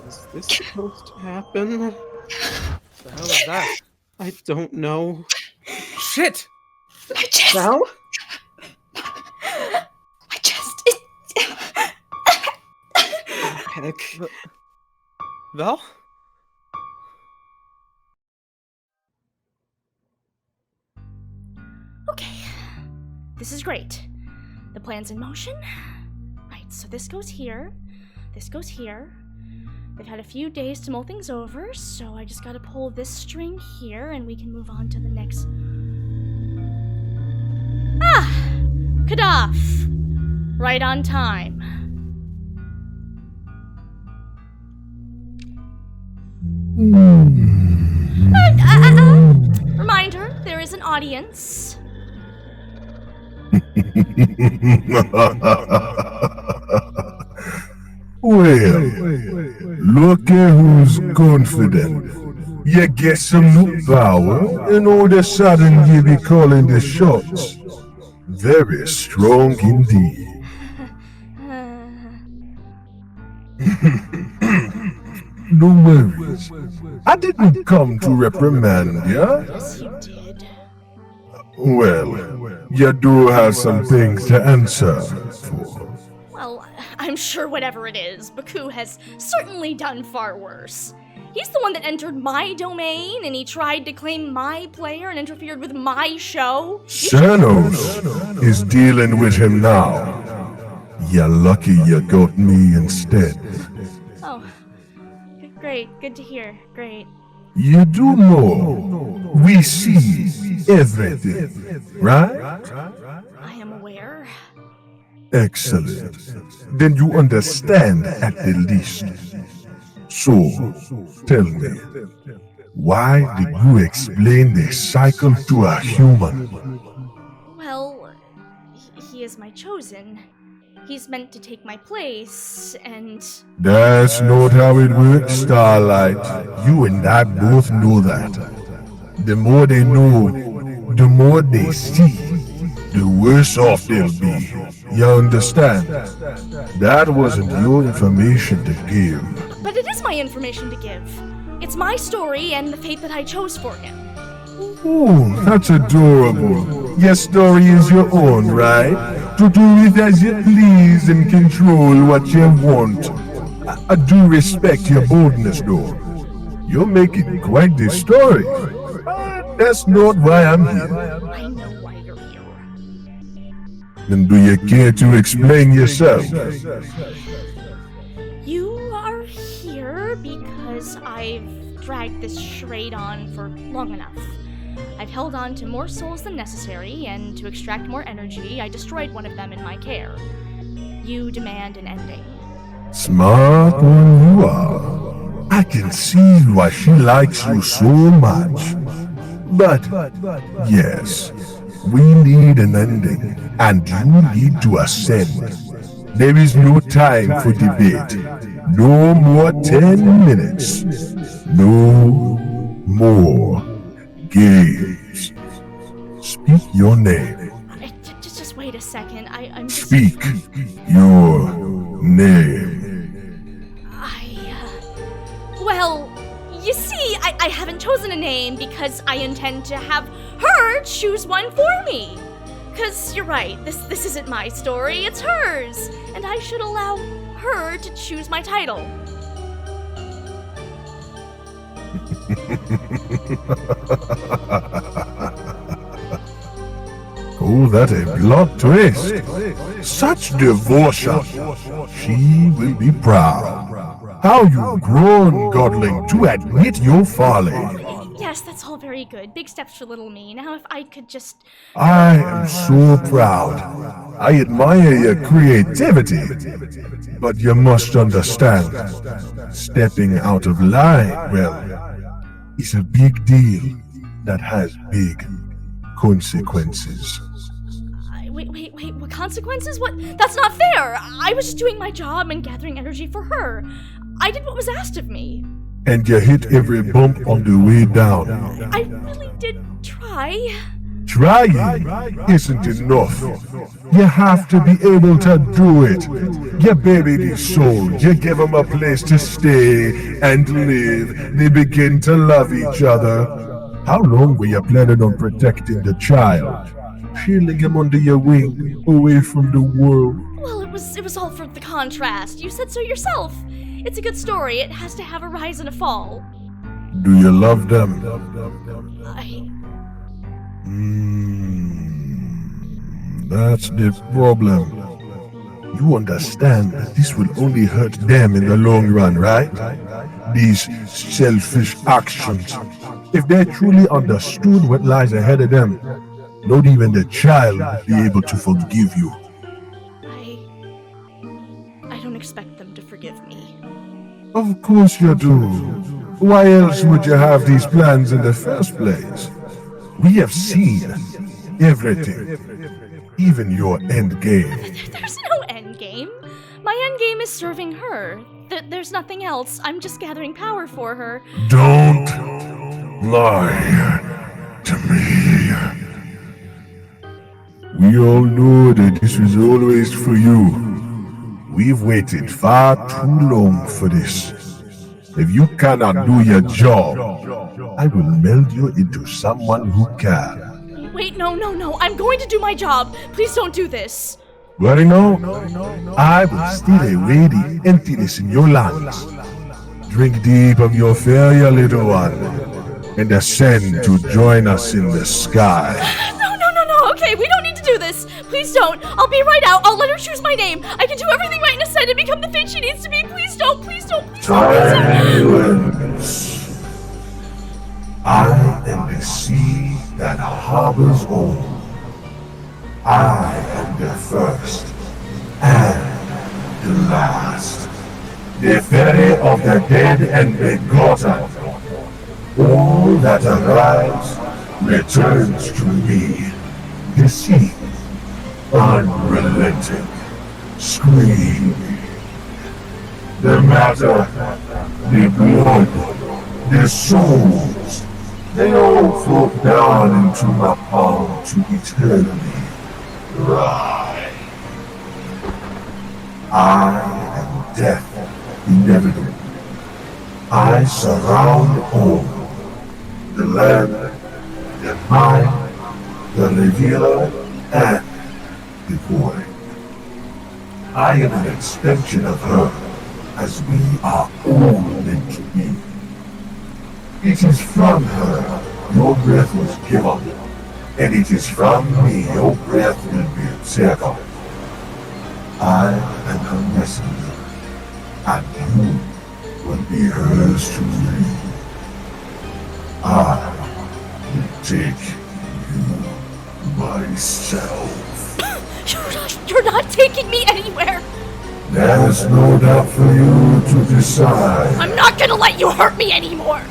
Is this supposed to happen? What the hell is that? I don't know. Shit! My chest! Val? My chest is... Heck. Val? Okay. This is great. The plan's in motion. Right, so this goes here. This goes here. They've had a few days to mull things over, so I just gotta pull this string here and we can move on to the next... Ah! Kadath! Right on time. Reminder, there is an audience. Well, look at who's confident. You get some new power, and all of a sudden you be calling the shots. Very strong indeed. No worries. I didn't come to reprimand ya. Yes, you did. Well, you do have some things to answer for. Well, I'm sure whatever it is, Baku has certainly done far worse. He's the one that entered my domain, and he tried to claim my player and interfered with my show. Xanos is dealing with him now. You're lucky you got me instead. Oh, great. Good to hear. Great. You do know we see everything, right? I am aware. Excellent. Then you understand at the least. So, tell me, why did you explain the cycle to a human? Well, he is my chosen. He's meant to take my place, and... That's not how it works, Starlight. You and I both know that. The more they know, the more they see, the worse off they'll be. You understand? That wasn't your information to give. But it is my information to give. It's my story and the fate that I chose for him. Oh, that's adorable. Your story is your own, right? To do with as you please and control what you want. I do respect your boldness, though. You're making quite the story. But that's not why I'm here. I know why you're here. Then do you care to explain yourself? You are here because I've dragged this charade on for long enough. I've held on to more souls than necessary, and to extract more energy, I destroyed one of them in my care. You demand an ending. Smart one you are. I can see why she likes you so much. But, yes, we need an ending, and you need to ascend. There is no time for debate. No more 10 minutes. No more games. Speak your name. Just wait a second. I'm just... Speak your name. Well, you see, I haven't chosen a name because I intend to have her choose one for me. Because you're right, this isn't my story, it's hers. And I should allow her to choose my title. Oh, that a plot twist. Such devotion. She will be proud. How you've grown, Godling, to admit your folly. Yes, that's all very good. Big steps for little me. Now if I could just... I am so proud. I admire your creativity. But you must understand, stepping out of line, well, is a big deal that has big consequences. Wait, what consequences? What? That's not fair! I was just doing my job and gathering energy for her. I did what was asked of me. And you hit every bump on the way down. I really did try. Trying isn't enough. You have to be able to do it. You baby these souls, you give them a place to stay and live. They begin to love each other. How long were you planning on protecting the child? Shielding him under your wing, away from the world? Well, it was all for the contrast. You said so yourself. It's a good story. It has to have a rise and a fall. Do you love them? That's the problem. You understand that this will only hurt them in the long run, right? These selfish actions. If they truly understood what lies ahead of them, not even the child will be able to forgive you. I don't expect them to forgive me. Of course you do. Why else would you have these plans in the first place? We have seen everything, even your end game. There's no end game. My end game is serving her. There's nothing else. I'm just gathering power for her. Don't lie to me. We all know that this was always for you. We've waited far too long for this. If you cannot do your job, I will meld you into someone who can. Wait, no. I'm going to do my job. Please don't do this. Well, no. I will steal away the emptiness in your lungs. Drink deep of your failure, little one, and ascend to join us in the sky. No. Okay, we don't need to do this. Please don't. I'll be right out. I'll let her choose my name. I can do everything right in ascend and become the fate she needs to be. Please don't. Silence. I am the sea that harbors all. I am the first and the last. The ferry of the dead and begotten. All that arrives returns to me. The sea, unrelenting, screaming. The matter, the blood, the souls, They all float down into my palm to eternally ride. I am death inevitable. I surround all. The land, the mind, the revealer, and the void. I am an extension of her, as we are all meant to be. It is from her your breath was given, and it is from me your breath will be taken. I am her messenger, and you will be hers to lead. I will take you myself. You're not taking me anywhere! There's no doubt for you to decide. I'm not gonna let you hurt me anymore!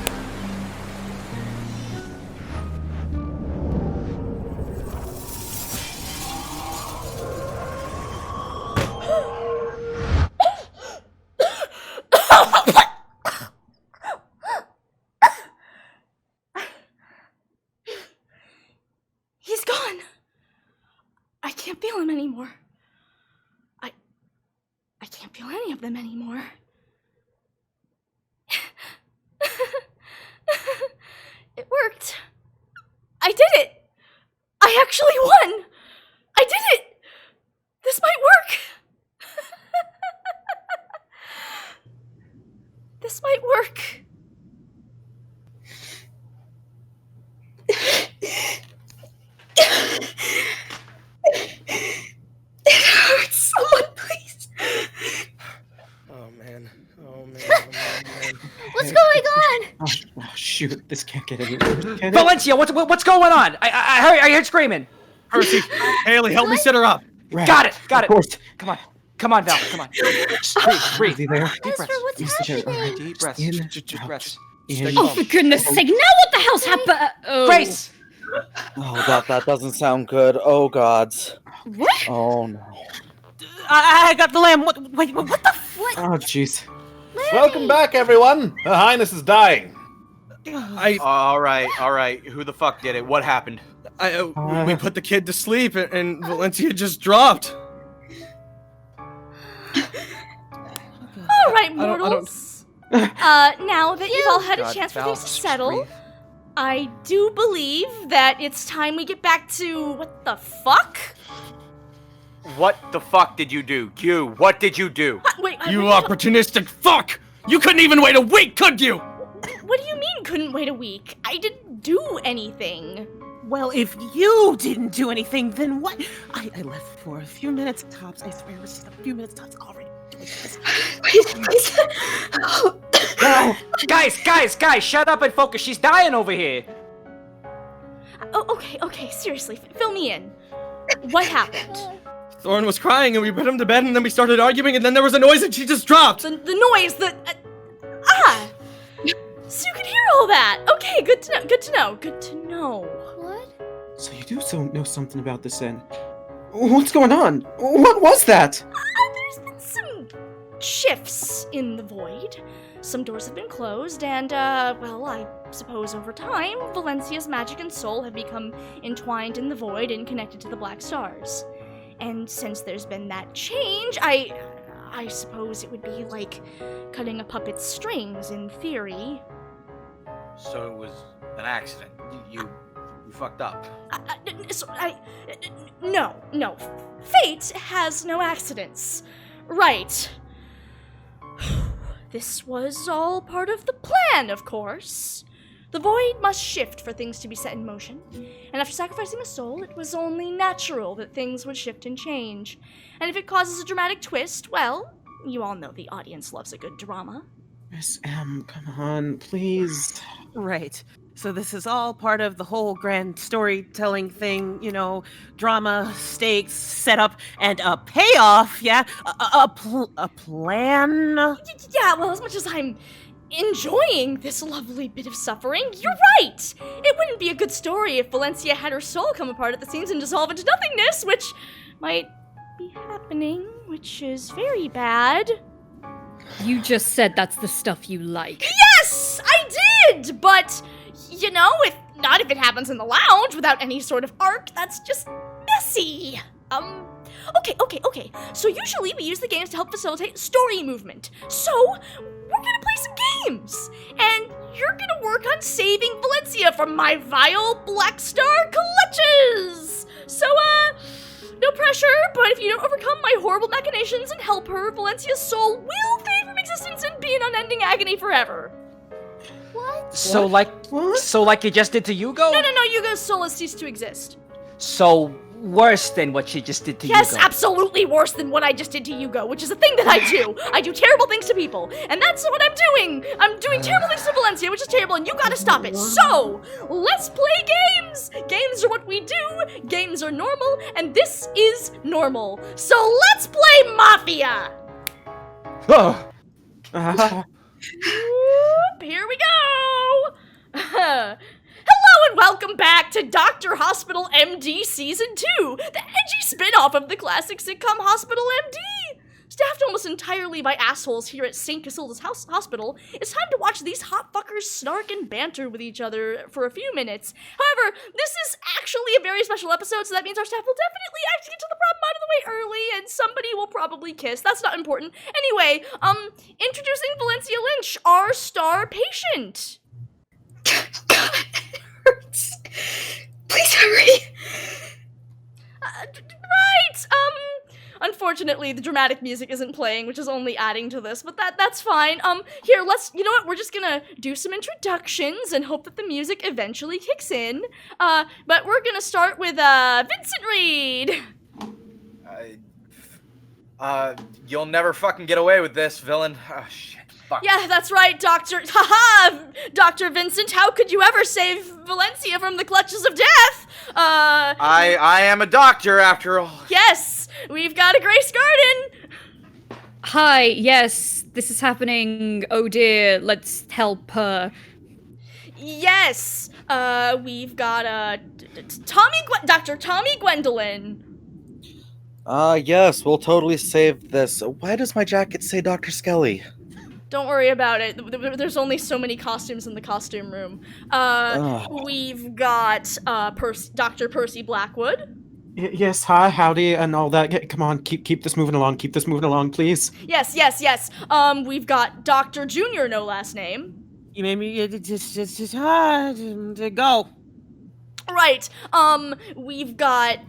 He's gone! I can't feel him anymore. I can't feel any of them anymore. It worked. I did it! I actually won! I did it! This might work! This might work. It hurts. Someone, please. Oh man. What's going on? Oh, shoot, this can't get any worse. Can it? Valencia, what's going on? I heard screaming. Percy, Haley, help me set her up. Right. Got it. Of course. Come on, Val. Come on. Breathe. Is he there? Deep breaths. What's happening? Deep breaths. In, Deep breaths. Oh, for goodness sake! Now what the hell's happened? Oh. Grace. Oh, that doesn't sound good. Oh, gods. What? Oh, no. I got the lamb. What the What? Oh, jeez. Welcome back, everyone. Her Highness is dying. All right. Who the fuck did it? What happened? We put the kid to sleep, and Valencia just dropped. All right, mortals. Now that you've all had a chance for Val, things to just settle, breathe. I do believe that it's time we get back to what the fuck? What the fuck did you do? Q, what did you do? Wait, You opportunistic fuck! You couldn't even wait a week, could you? What do you mean couldn't wait a week? I didn't do anything. Well, if you didn't do anything, then what? I left for a few minutes tops. I swear it was just a few minutes tops already. Please. Guys, shut up and focus. She's dying over here. Oh, okay, seriously, fill me in. What happened? Thorn was crying, and we put him to bed, and then we started arguing, and then there was a noise, and she just dropped. The noise, so you could hear all that. Okay, good to know. What? So you do know something about this then? What's going on? What was that? There's been some shifts in the void. Some doors have been closed, and, well, I suppose over time, Valencia's magic and soul have become entwined in the void and connected to the black stars. And since there's been that change, I suppose it would be like cutting a puppet's strings, in theory. So it was an accident. You fucked up. No. Fate has no accidents. Right. This was all part of the plan, of course. The void must shift for things to be set in motion, and after sacrificing a soul, it was only natural that things would shift and change. And if it causes a dramatic twist, well, you all know the audience loves a good drama. Miss M, come on, please. Right. So this is all part of the whole grand storytelling thing, drama, stakes, setup, and a payoff, yeah? A plan? Yeah, well, as much as I'm enjoying this lovely bit of suffering, you're right! It wouldn't be a good story if Valencia had her soul come apart at the seams and dissolve into nothingness, which might be happening, which is very bad. You just said that's the stuff you like. Yes, I did! But you know, not if it happens in the lounge without any sort of arc. That's just messy. Okay. So usually we use the games to help facilitate story movement. So we're gonna play some games, and you're gonna work on saving Valencia from my vile Black Star clutches. So no pressure, but if you don't overcome my horrible machinations and help her, Valencia's soul will fade from existence and be in unending agony forever. What? So like you just did to Yugo? No, Yugo's soul has ceased to exist. So worse than what she just did to Yes, Yugo. absolutely worse than what I just did to Yugo, which is a thing that I do. I do terrible things to people, and that's what I'm doing. I'm doing terrible things to Valencia, which is terrible, and you gotta stop it. So, let's play games. Games are what we do. Games are normal, and this is normal. So let's play Mafia. Oh. Here we go. Hello and welcome back to Dr. Hospital MD Season 2, the edgy spin-off of the classic sitcom Hospital MD. Staffed almost entirely by assholes here at St. Casilda's Hospital, it's time to watch these hot fuckers snark and banter with each other for a few minutes. However, this is actually a very special episode, so that means our staff will definitely have to get to the problem out of the way early, and somebody will probably kiss. That's not important. Anyway, introducing Valencia Lynch, our star patient. God, it hurts. Please hurry. Right, unfortunately, the dramatic music isn't playing, which is only adding to this, but that's fine. Here, you know what, we're just gonna do some introductions and hope that the music eventually kicks in. But we're gonna start with, Vincent Reed. You'll never fucking get away with this, villain. Oh, shit. Fuck. Yeah, that's right, Dr. Vincent, how could you ever save Valencia from the clutches of death? I am a doctor, after all. Yes, we've got a Grace Garden. Hi, yes, this is happening. Oh dear, let's help her. Yes, we've got, Dr. Tommy Gwendolyn. Yes, we'll totally save this. Why does my jacket say Dr. Skelly? Don't worry about it. There's only so many costumes in the costume room. We've got Dr. Percy Blackwood. Yes, hi, howdy, and all that. Come on, keep this moving along. Keep this moving along, please. Yes. We've got Dr. Junior, no last name. You made me just hard to go. Right. We've got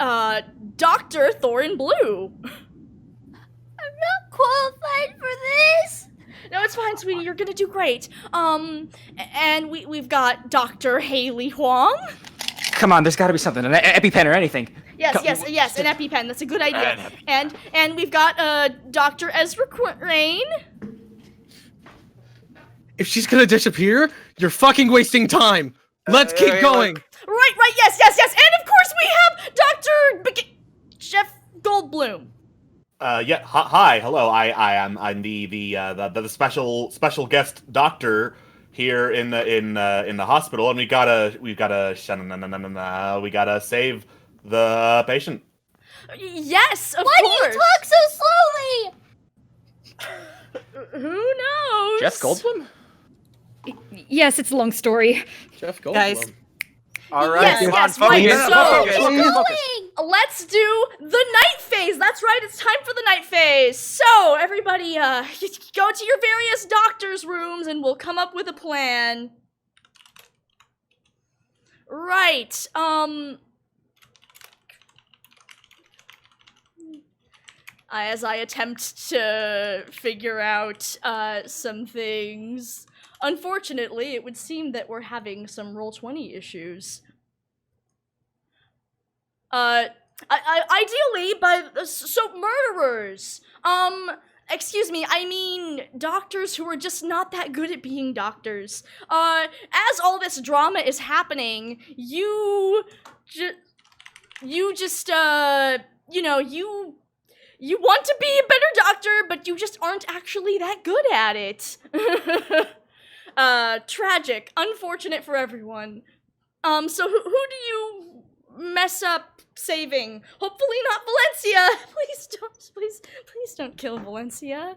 Dr. Thorin Blue. I'm not qualified for this. No, it's fine, sweetie. You're gonna do great. And we've got Dr. Haley Huang. Come on, there's gotta be something, an EpiPen or anything. Yes, an EpiPen. That's a good idea. And we've got Dr. Ezra Rain. If she's gonna disappear, you're fucking wasting time. Let's keep going. Right, yes. And of course we have Dr. Jeff Goldblum. Yeah. Hi. Hello. I'm the special guest doctor here in the hospital, and we gotta save the patient. Yes, of Why course. do you talk so slowly? Who knows? Jeff Goldblum? Yes, it's a long story. Jeff Goldblum. Guys. All right, come on, right, focus. so let's do the night phase. That's right, it's time for the night phase. So everybody, go to your various doctors' rooms, and we'll come up with a plan. Right. As I attempt to figure out some things. Unfortunately, it would seem that we're having some Roll20 issues. Ideally, murderers. Excuse me, I mean doctors who are just not that good at being doctors. As all this drama is happening, you want to be a better doctor, but you just aren't actually that good at it. Tragic. Unfortunate for everyone. So who do you mess up saving? Hopefully not Valencia. Please don't kill Valencia.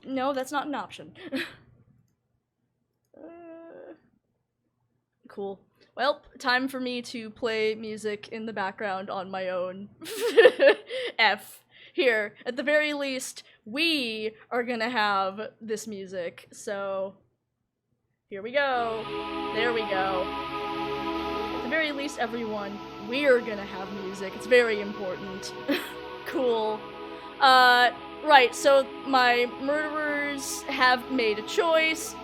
No, that's not an option. Cool. Well, time for me to play music in the background on my own. F. Here, at the very least, we are gonna have this music, so... Here we go. There we go. At the very least, everyone, we're gonna have music. It's very important. Cool. Right, so my murderers have made a choice.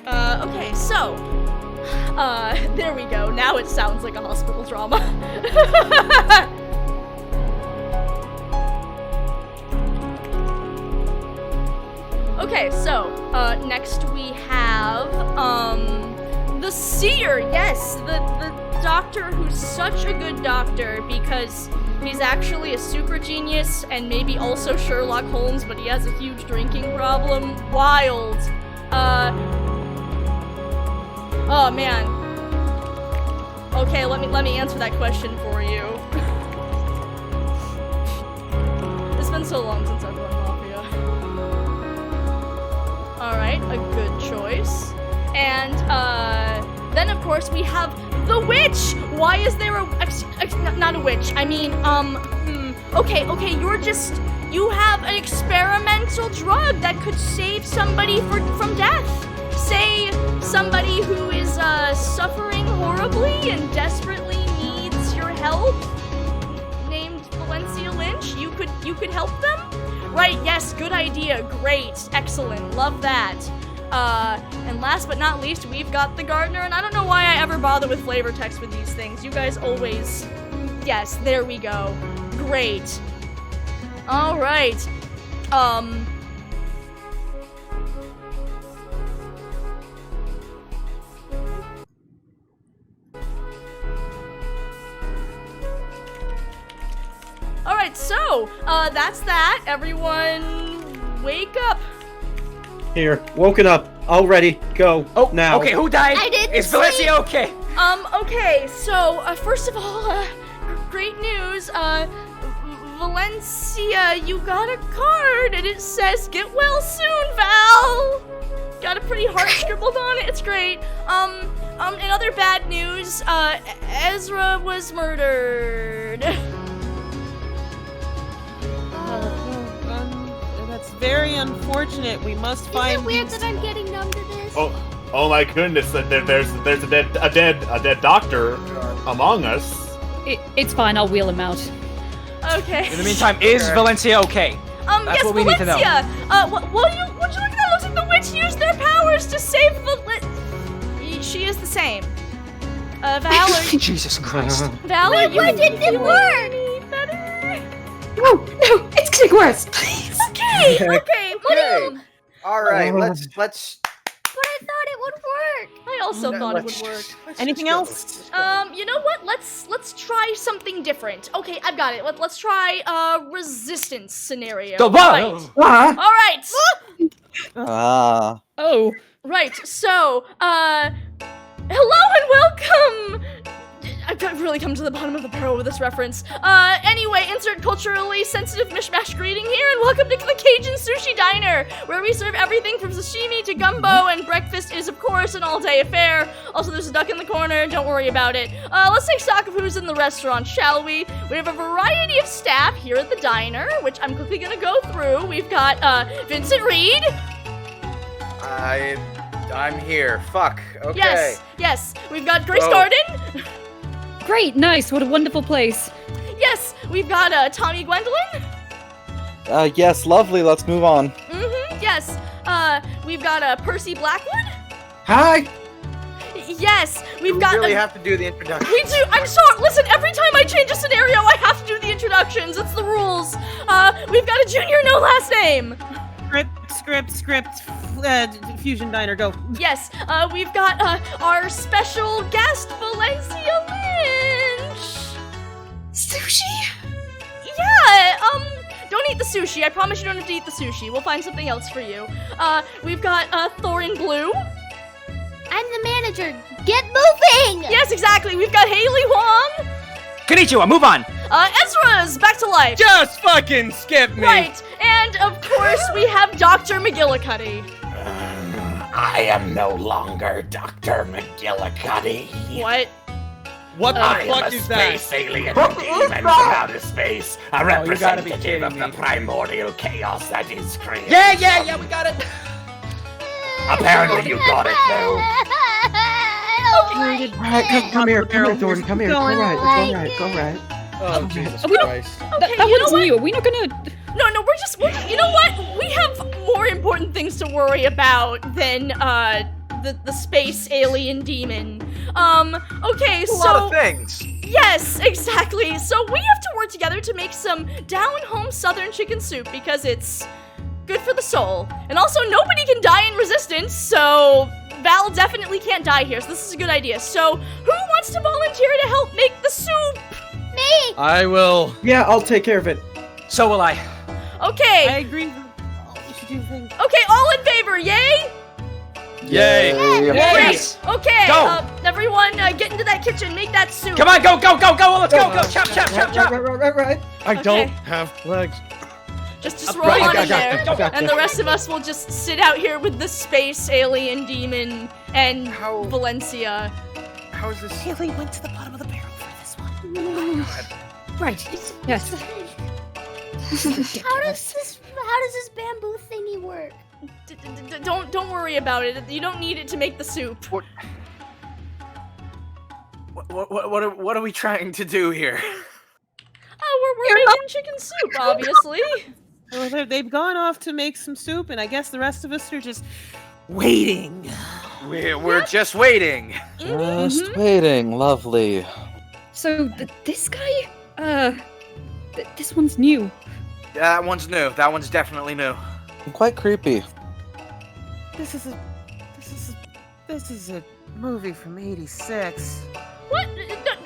Okay, so, there we go. Now it sounds like a hospital drama. Okay, so, next we have, the seer, yes, the doctor who's such a good doctor because he's actually a super genius and maybe also Sherlock Holmes, but he has a huge drinking problem. Wild. Oh man. Okay, let me answer that question for you. It's been so long since I've run Mafia. Alright, a good choice. And then of course we have the witch! Why is there a not a witch, I mean, okay, you have an experimental drug that could save somebody from death. Say somebody who is suffering horribly and desperately needs your help, named Valencia Lynch. You could help them? Right, yes, good idea, great, excellent, love that. And last but not least, we've got the gardener, and I don't know why I ever bother with flavor text with these things. You guys always... Yes, there we go. Great. Alright. Alright, so, that's that. Everyone, wake up. Here, woken up, all ready, go. Oh, now. Okay, who died? I didn't Is Valencia sleep. okay? Okay, so, first of all, great news, Valencia, you got a card, and it says, get well soon, Val! Got a pretty heart scribbled on it, it's great. In other bad news, Ezra was murdered. That's very unfortunate. We must find. Is it weird that I'm getting numb to this? Oh my goodness! There's a dead doctor among us. It's fine, I'll wheel him out. Okay. In the meantime, is Valencia okay? That's yes, what we need to know. Valencia! Would you look at that? Looks like the witch used their powers to save She is the same. Val, Jesus Christ. Val, Why didn't it work? No, it's getting worse. Please. Okay. All right, let's. But I thought it would work. I also thought it would work. Anything else? You know what? Let's try something different. Okay, I've got it. Let's try a resistance scenario. Right. All right. Oh. Right. So, hello and welcome. I've really come to the bottom of the barrel with this reference. Anyway, insert culturally sensitive mishmash greeting here, and welcome to the Cajun Sushi Diner, where we serve everything from sashimi to gumbo, and breakfast is, of course, an all-day affair. Also, there's a duck in the corner, don't worry about it. Let's take stock of who's in the restaurant, shall we? We have a variety of staff here at the diner, which I'm quickly gonna go through. We've got, Vincent Reed. I'm here. Fuck. Okay. Yes. We've got Grace Garden. Great, nice, what a wonderful place. Yes, we've got Tommy Gwendolyn. Yes, lovely, let's move on. Yes, we've got Percy Blackwood. Hi. Yes, we've got. We really have to do the introduction. We do. I'm sorry. Listen, every time I change a scenario, I have to do the introductions. It's the rules. We've got a junior, no last name. Script. Fusion Diner, go. Yes, we've got our special guest, Valencia Lynch. Sushi? Yeah, don't eat the sushi. I promise you don't have to eat the sushi. We'll find something else for you. We've got Thorin Blue. I'm the manager. Get moving! Yes, exactly. We've got Haley Wong. Konnichiwa, move on. Ezra's back to life. Just fucking skip me. Right, and of course we have Dr. McGillicuddy. I am no longer Dr. McGillicuddy. What? What the I fuck am is a that? space alien demon from outer space, a Oh, you gotta be representative kidding of the me. primordial chaos that is creation. Yeah, we got it. Apparently you got it, though. Alright, come here, Thorn, come here. Go right. Oh, Jesus we don't- Christ. Okay, that you know one's what? new. Are we not gonna? No, we're you know what? We have more important things to worry about than, the space alien demon. Okay, A so... lot of things. Yes, exactly. So we have to work together to make some down-home southern chicken soup because it's good for the soul. And also, nobody can die in resistance, so Val definitely can't die here, so this is a good idea. So, who wants to volunteer to help make the soup? Me! I will. Yeah, I'll take care of it. So will I. Okay. I agree. We should do things. Okay, all in favor, yay? Yay. Great. Okay, Go. everyone, get into that kitchen, make that soup. Come on, go, let's go, chop. Right. I Okay. don't have legs. Just Up, roll right, on I in got there, you, I got and you. the rest of us will just sit out here with the space alien demon and Valencia. How is this? Haley went to the bottom of the barrel for this one. Right. Yes. How does this bamboo thingy work? Don't worry about it. You don't need it to make the soup. What are we trying to do here? Oh, we're making chicken soup, obviously. Well, they've gone off to make some soup, and I guess the rest of us are just waiting. We're just waiting. Just waiting, lovely. So this guy, this one's new. That one's new. That one's definitely new. Quite creepy. This is a movie from '86. What?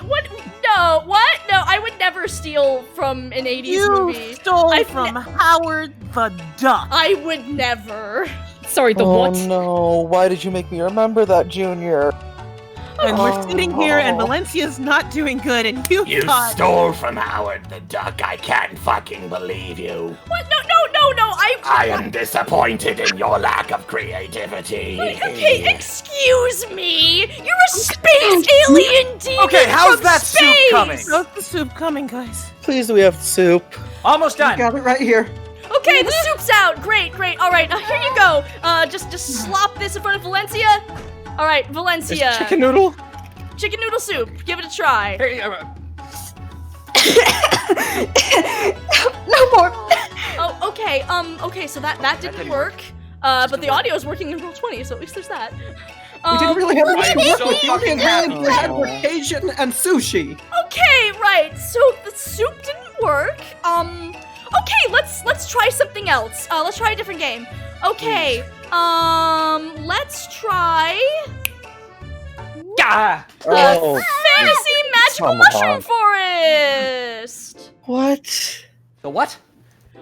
What? No, what? No, I would never steal from an 80s You movie. stole from Howard the Duck. I would never. Sorry, the Oh what? no, why did you make me remember that, Junior? And we're sitting here, and Valencia's not doing good, and you thought... stole from Howard the Duck. I can't fucking believe you. What? No, I am disappointed in your lack of creativity. Okay, excuse me. You're a space alien demon. Okay, how's from that soup space. coming? How's the soup coming, guys? Please, we have soup. Almost done. Got it right here. Okay, the soup's out. Great. All right, here you go. Just slop this in front of Valencia. All right, Valencia. Is chicken noodle? Chicken noodle soup. Give it a try. Hey, No more. Oh, okay. Okay, so that didn't work. But the audio is working in Roll20, so at least there's that. We didn't really have much I'm to work so with. You fucking and happy Alex had now. were Cajun and sushi. Okay, right. So the soup didn't work. Okay, let's try something else. Let's try a different game. Okay. Let's try Oh, Fantasy Magical come Mushroom on. Forest. What? The what?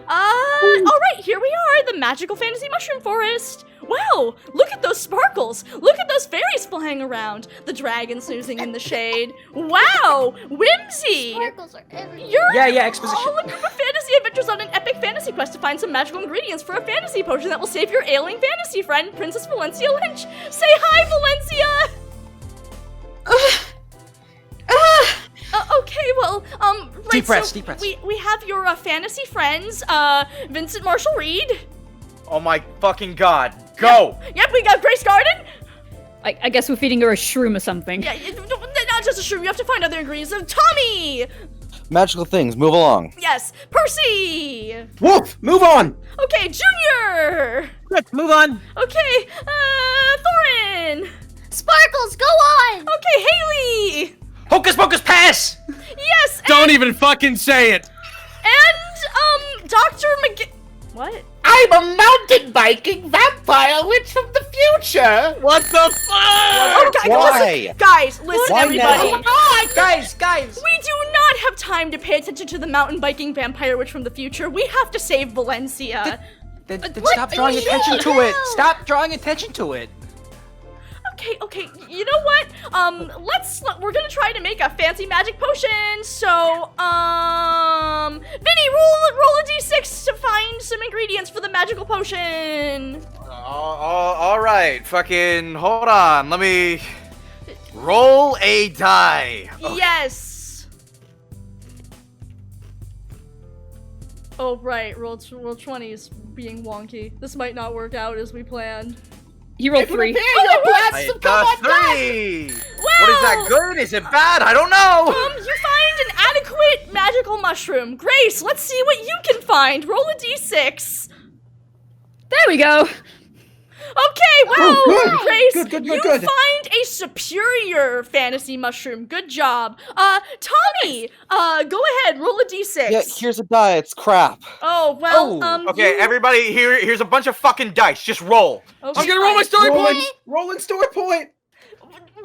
Alright, here we are, the Magical Fantasy Mushroom Forest. Wow, look at those sparkles. Look at those fairies flying around. The dragon snoozing in the shade. Wow, whimsy. Sparkles are everywhere. You're Yeah, exposition. all a group of fantasy adventures on an epic fantasy quest to find some magical ingredients for a fantasy potion that will save your ailing fantasy friend, Princess Valencia Lynch. Say hi, Valencia! Okay, well, right, Deep breaths, so deep breaths. We have your fantasy friends, Vincent Marshall Reed. Oh my fucking god. Go! Yep, we got Grace Garden. I guess we're feeding her a shroom or something. Yeah, not just a shroom, you have to find other ingredients. Tommy! Magical things, move along. Yes, Percy! Wolf, move on. Okay, Junior! Let's move on. Okay, Thorin! Sparkles, go on! Okay, Haley! Hocus pocus pass! Yes, Don't even fucking say it. and, Dr. What? I'm a mountain biking vampire witch from the future. What the fuck? Okay, Why? Guys, listen, Why everybody. now? Guys! We do not have time to pay attention to the mountain biking vampire witch from the future. We have to save Valencia. Then stop drawing attention to it. Stop drawing attention to it. Okay, you know what? We're gonna try to make a fancy magic potion, so, Vinny, roll a d6 to find some ingredients for the magical potion. Alright, fucking, hold on, let me roll a die. Okay. Yes! Oh, right, roll 20s being wonky. This might not work out as we planned. You rolled 3. I got 3! Well, what is that good? Is it bad? I don't know! You find an adequate magical mushroom. Grace, let's see what you can find. Roll a d6. There we go. Okay, well, Grace, Good. you find a superior fantasy mushroom. Good job. Tommy, go ahead, roll a d6. Yeah, here's a die. It's crap. Oh, well, Okay, everybody, here's a bunch of fucking dice. Just roll. Okay, I'm gonna roll my story point! Rolling story point!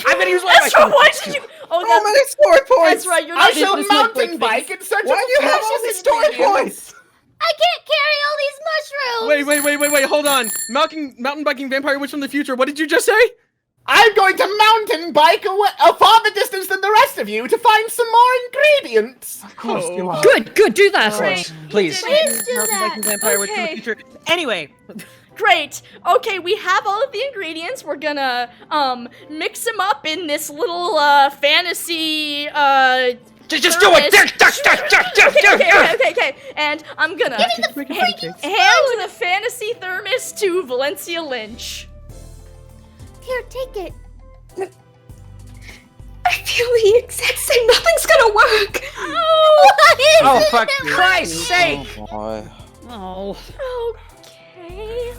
I'm gonna use one of my Extra points! Did you? Oh, How many story points? That's right, you're I not shall this might mountain break bike things. in search Why of do you have all these story points? I can't carry all these mushrooms! Wait, hold on. Mountain biking vampire witch from the future, what did you just say? I'm going to mountain bike a farther distance than the rest of you to find some more ingredients. Of course you are. Good, do that. Great. Please. Please do Mountain that! biking vampire witch from the Okay. future. Anyway. Great. Okay, we have all of the ingredients. We're gonna mix them up in this little fantasy Just do it! Okay. And I'm gonna hand the fantasy thermos to Valencia Lynch. Here, take it. I feel the exact same. Nothing's gonna work. Oh, for Christ's sake! Oh, boy. Oh. Okay.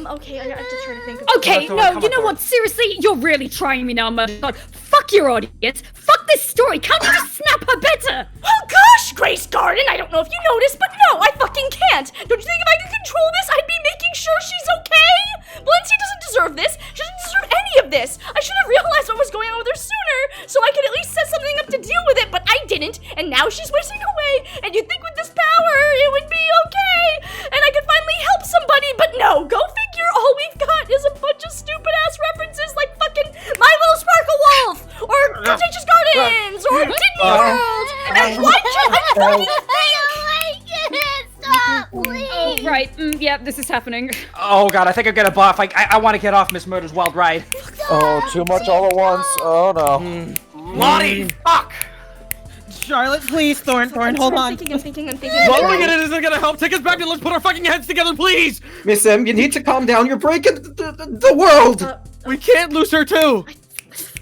Okay, I have to try to think of Okay, no, you know what? Seriously, you're really trying me now, Mother God. Fuck your audience. Fuck this story. Can't you just snap her better? Oh gosh, Grace Garden, I don't know if you noticed, but no, I fucking can't. Don't you think if I could control this, I'd be making sure she's okay? Valencia doesn't deserve this. She doesn't deserve any of this. I should have realized what was going on with her sooner, so I could at least set something up to deal with it, but I didn't, and now she's wasting away, and you'd think with this power, it would be okay, and I could finally help somebody, but no, go figure, all we've got is a bunch of stupid-ass references like fucking My Little Sparkle Wolf, or Contentious Gardens, or Disney World, and why can't I fucking Stop, please! Oh, right. Yeah, this is happening. Oh god, I think I'm gonna buff. I want to get off Miss Murder's wild ride. Oh, too much all at once. Oh no. Lottie, fuck! Charlotte, please, Thorn, hold on. I'm thinking. Lowering it isn't gonna help. Take us back and let's put our fucking heads together, please! Miss M, you need to calm down. You're breaking the world. We can't lose her too.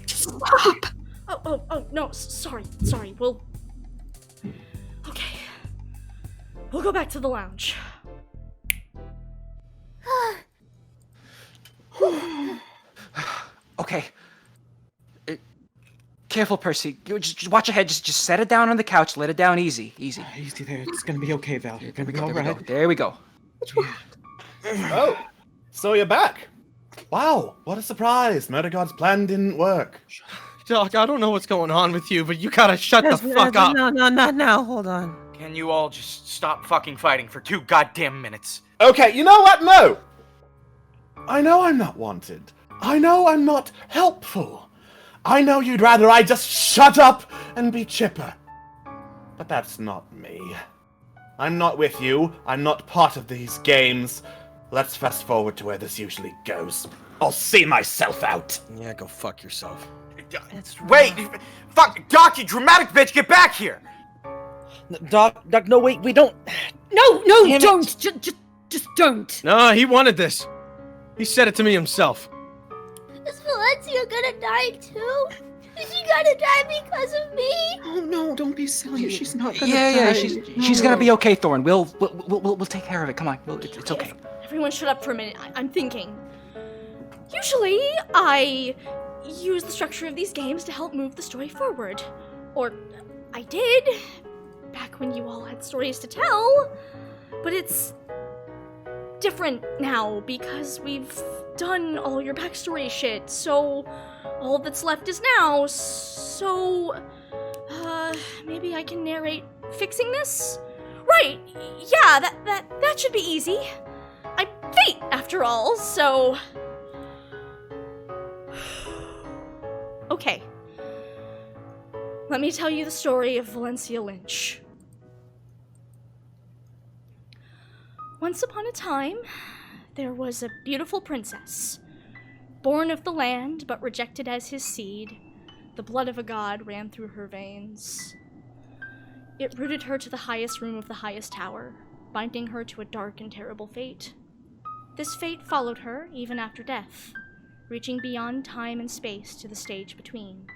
Stop. Oh, no, sorry, we'll go back to the lounge. Okay. Careful, Percy. You just watch your head. Just set it down on the couch. Let it down easy. Easy there. It's gonna be okay, Val. You're gonna be all There we go. right. There we go. Oh, so you're back. Wow, what a surprise. Murder God's plan didn't work. Doc, I don't know what's going on with you, but you gotta shut the fuck up. No, not now. Hold on. Can you all just stop fucking fighting for 2 goddamn minutes? Okay, you know what? No! I know I'm not wanted. I know I'm not helpful. I know you'd rather I just shut up and be chipper. But that's not me. I'm not with you. I'm not part of these games. Let's fast forward to where this usually goes. I'll see myself out. Yeah, go fuck yourself. Wait! Fuck! Doc, you dramatic bitch, get back here! Doc, no, wait, we don't. No, Damn it. don't. Just don't. No, he wanted this. He said it to me himself. Is Valencia gonna die too? Is she gonna die because of me? Oh no, don't be silly. She's not gonna Yeah, die. she's gonna be okay, Thorn. We'll take care of it. Come on, it's okay. Everyone shut up for a minute. I'm thinking. Usually, I use the structure of these games to help move the story forward. Or, I did, back when you all had stories to tell. But it's different now, because we've done all your backstory shit, so all that's left is now, so, maybe I can narrate fixing this? right. Yeah, that should be easy. I'm fate, after all, so... Okay. Let me tell you the story of Valencia Lynch. Once upon a time, there was a beautiful princess. Born of the land, but rejected as his seed, the blood of a god ran through her veins. It rooted her to the highest room of the highest tower, binding her to a dark and terrible fate. This fate followed her even after death, reaching beyond time and space to the stage between.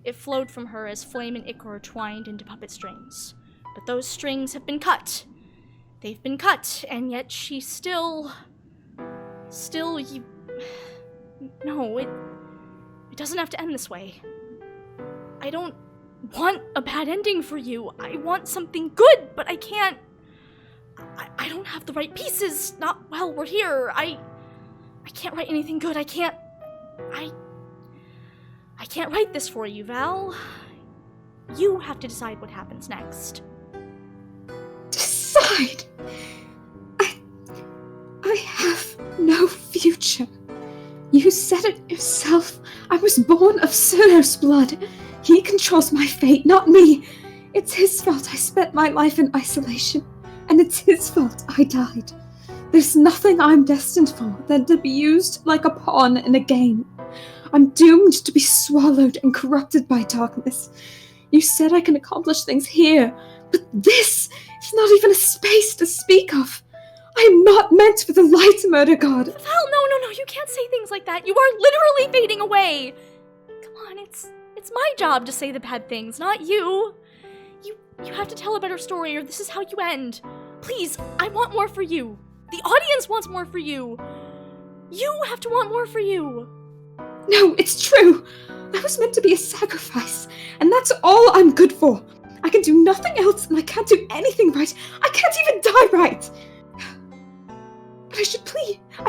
It flowed from her as flame and ichor twined into puppet strings. But those strings have been cut. They've been cut, and yet she still, no, it doesn't have to end this way. I don't want a bad ending for you. I want something good, but I can't. I don't have the right pieces. Not while we're here. I can't write anything good. I can't write this for you, Val. You have to decide what happens next. Decide? I have no future. You said it yourself. I was born of Cerno's blood. He controls my fate, not me. It's his fault I spent my life in isolation, and it's his fault I died. There's nothing I'm destined for than to be used like a pawn in a game. I'm doomed to be swallowed and corrupted by darkness. You said I can accomplish things here, but this is not even a space to speak of. I am not meant for the light, Murder God. Val, no, you can't say things like that. You are literally fading away. Come on, it's my job to say the bad things, not you. You have to tell a better story, or this is how you end. Please, I want more for you. The audience wants more for you. You have to want more for you. No, it's true. I was meant to be a sacrifice, and that's all I'm good for. I can do nothing else, and I can't do anything right. I can't even die right. But I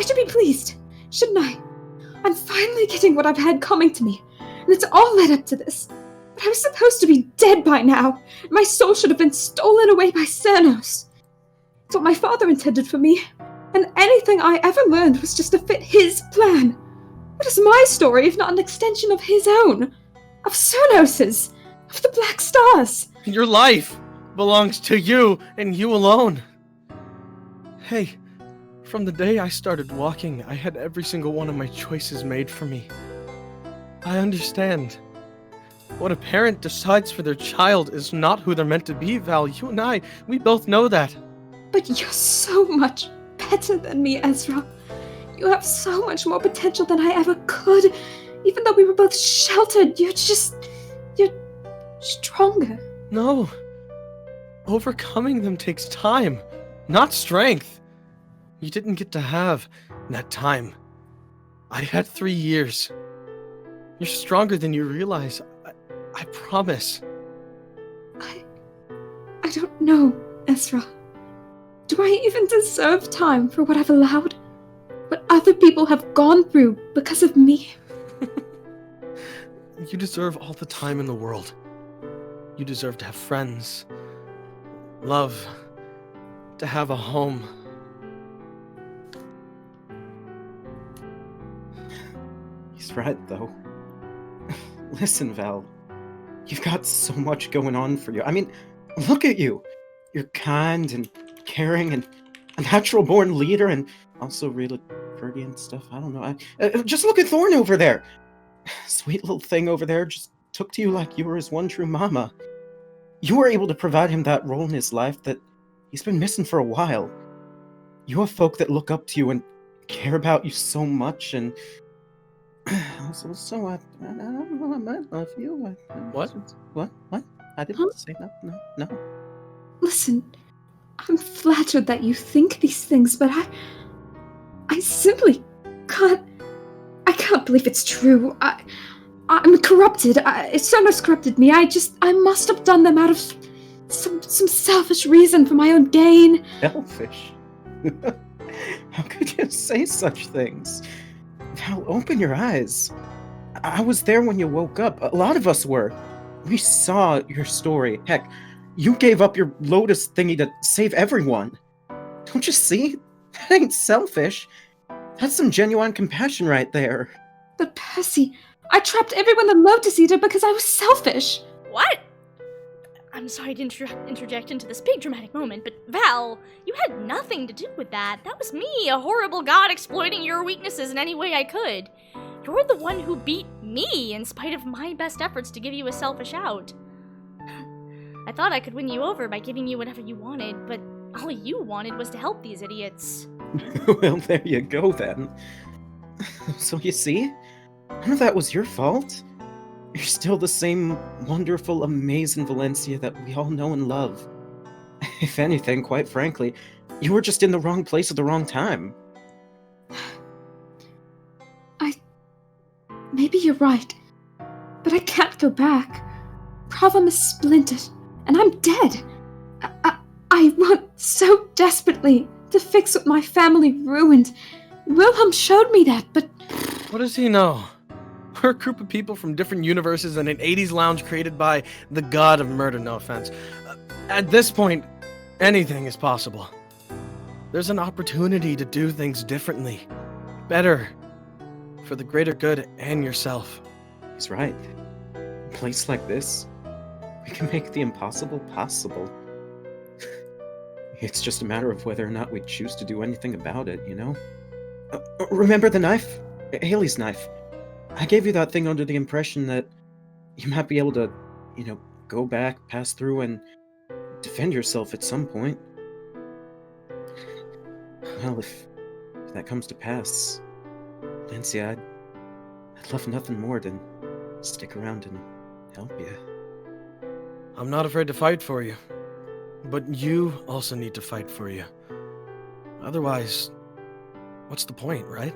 should be pleased, shouldn't I? I'm finally getting what I've had coming to me, and it's all led up to this. But I was supposed to be dead by now, and my soul should have been stolen away by Cernos. It's what my father intended for me, and anything I ever learned was just to fit his plan. What is my story if not an extension of his own? Of Cernos's? Of the Black Stars? Your life belongs to you, and you alone. Hey, from the day I started walking, I had every single one of my choices made for me. I understand. What a parent decides for their child is not who they're meant to be, Val. You and I, we both know that. But you're so much better than me, Ezra. You have so much more potential than I ever could. Even though we were both sheltered, you're stronger. No. Overcoming them takes time, not strength. You didn't get to have that time. I had 3 years. You're stronger than you realize. I promise. I don't know, Ezra. Do I even deserve time for what I've allowed? What other people have gone through because of me? You deserve all the time in the world. You deserve to have friends, love, to have a home. He's right, though. Listen, Val. You've got so much going on for you. I mean, look at you. You're kind and caring and a natural-born leader and also really pretty and stuff. I don't know. Just look at Thorn over there. Sweet little thing over there just took to you like you were his one true mama. You were able to provide him that role in his life that he's been missing for a while. You have folk that look up to you and care about you so much, and so I might love you. What? What? I didn't say that. No. Listen, I'm flattered that you think these things, but I simply can't. I can't believe it's true. I'm corrupted. Cernos corrupted me. I must have done them out of some selfish reason for my own gain. Selfish? How could you say such things? Val, open your eyes. I was there when you woke up. A lot of us were. We saw your story. Heck, You gave up your Lotus thingy to save everyone. Don't you see? That ain't selfish. That's some genuine compassion right there. But Percy, I trapped everyone in Lotus Eater because I was selfish. What? I'm sorry to interject into this big dramatic moment, but Val, you had nothing to do with that. That was me, a horrible god exploiting your weaknesses in any way I could. You're the one who beat me in spite of my best efforts to give you a selfish out. I thought I could win you over by giving you whatever you wanted, but all you wanted was to help these idiots. Well, there you go then. So you see? None of that was your fault. You're still the same wonderful, amazing Valencia that we all know and love. If anything, quite frankly, you were just in the wrong place at the wrong time. Maybe you're right. But I can't go back. Problem is splintered, and I'm dead. I want so desperately to fix what my family ruined. Wilhelm showed me that, but... What does he know? We're a group of people from different universes in an 80s lounge created by the god of murder, no offense. At this point, anything is possible. There's an opportunity to do things differently. Better. For the greater good and yourself. He's right. A place like this, we can make the impossible possible. It's just a matter of whether or not we choose to do anything about it, you know? Remember the knife? Haley's knife. I gave you that thing under the impression that you might be able to, go back, pass through, and defend yourself at some point. Well, if that comes to pass, Lindsay, I'd love nothing more than stick around and help you. I'm not afraid to fight for you. But you also need to fight for you. Otherwise, what's the point, right?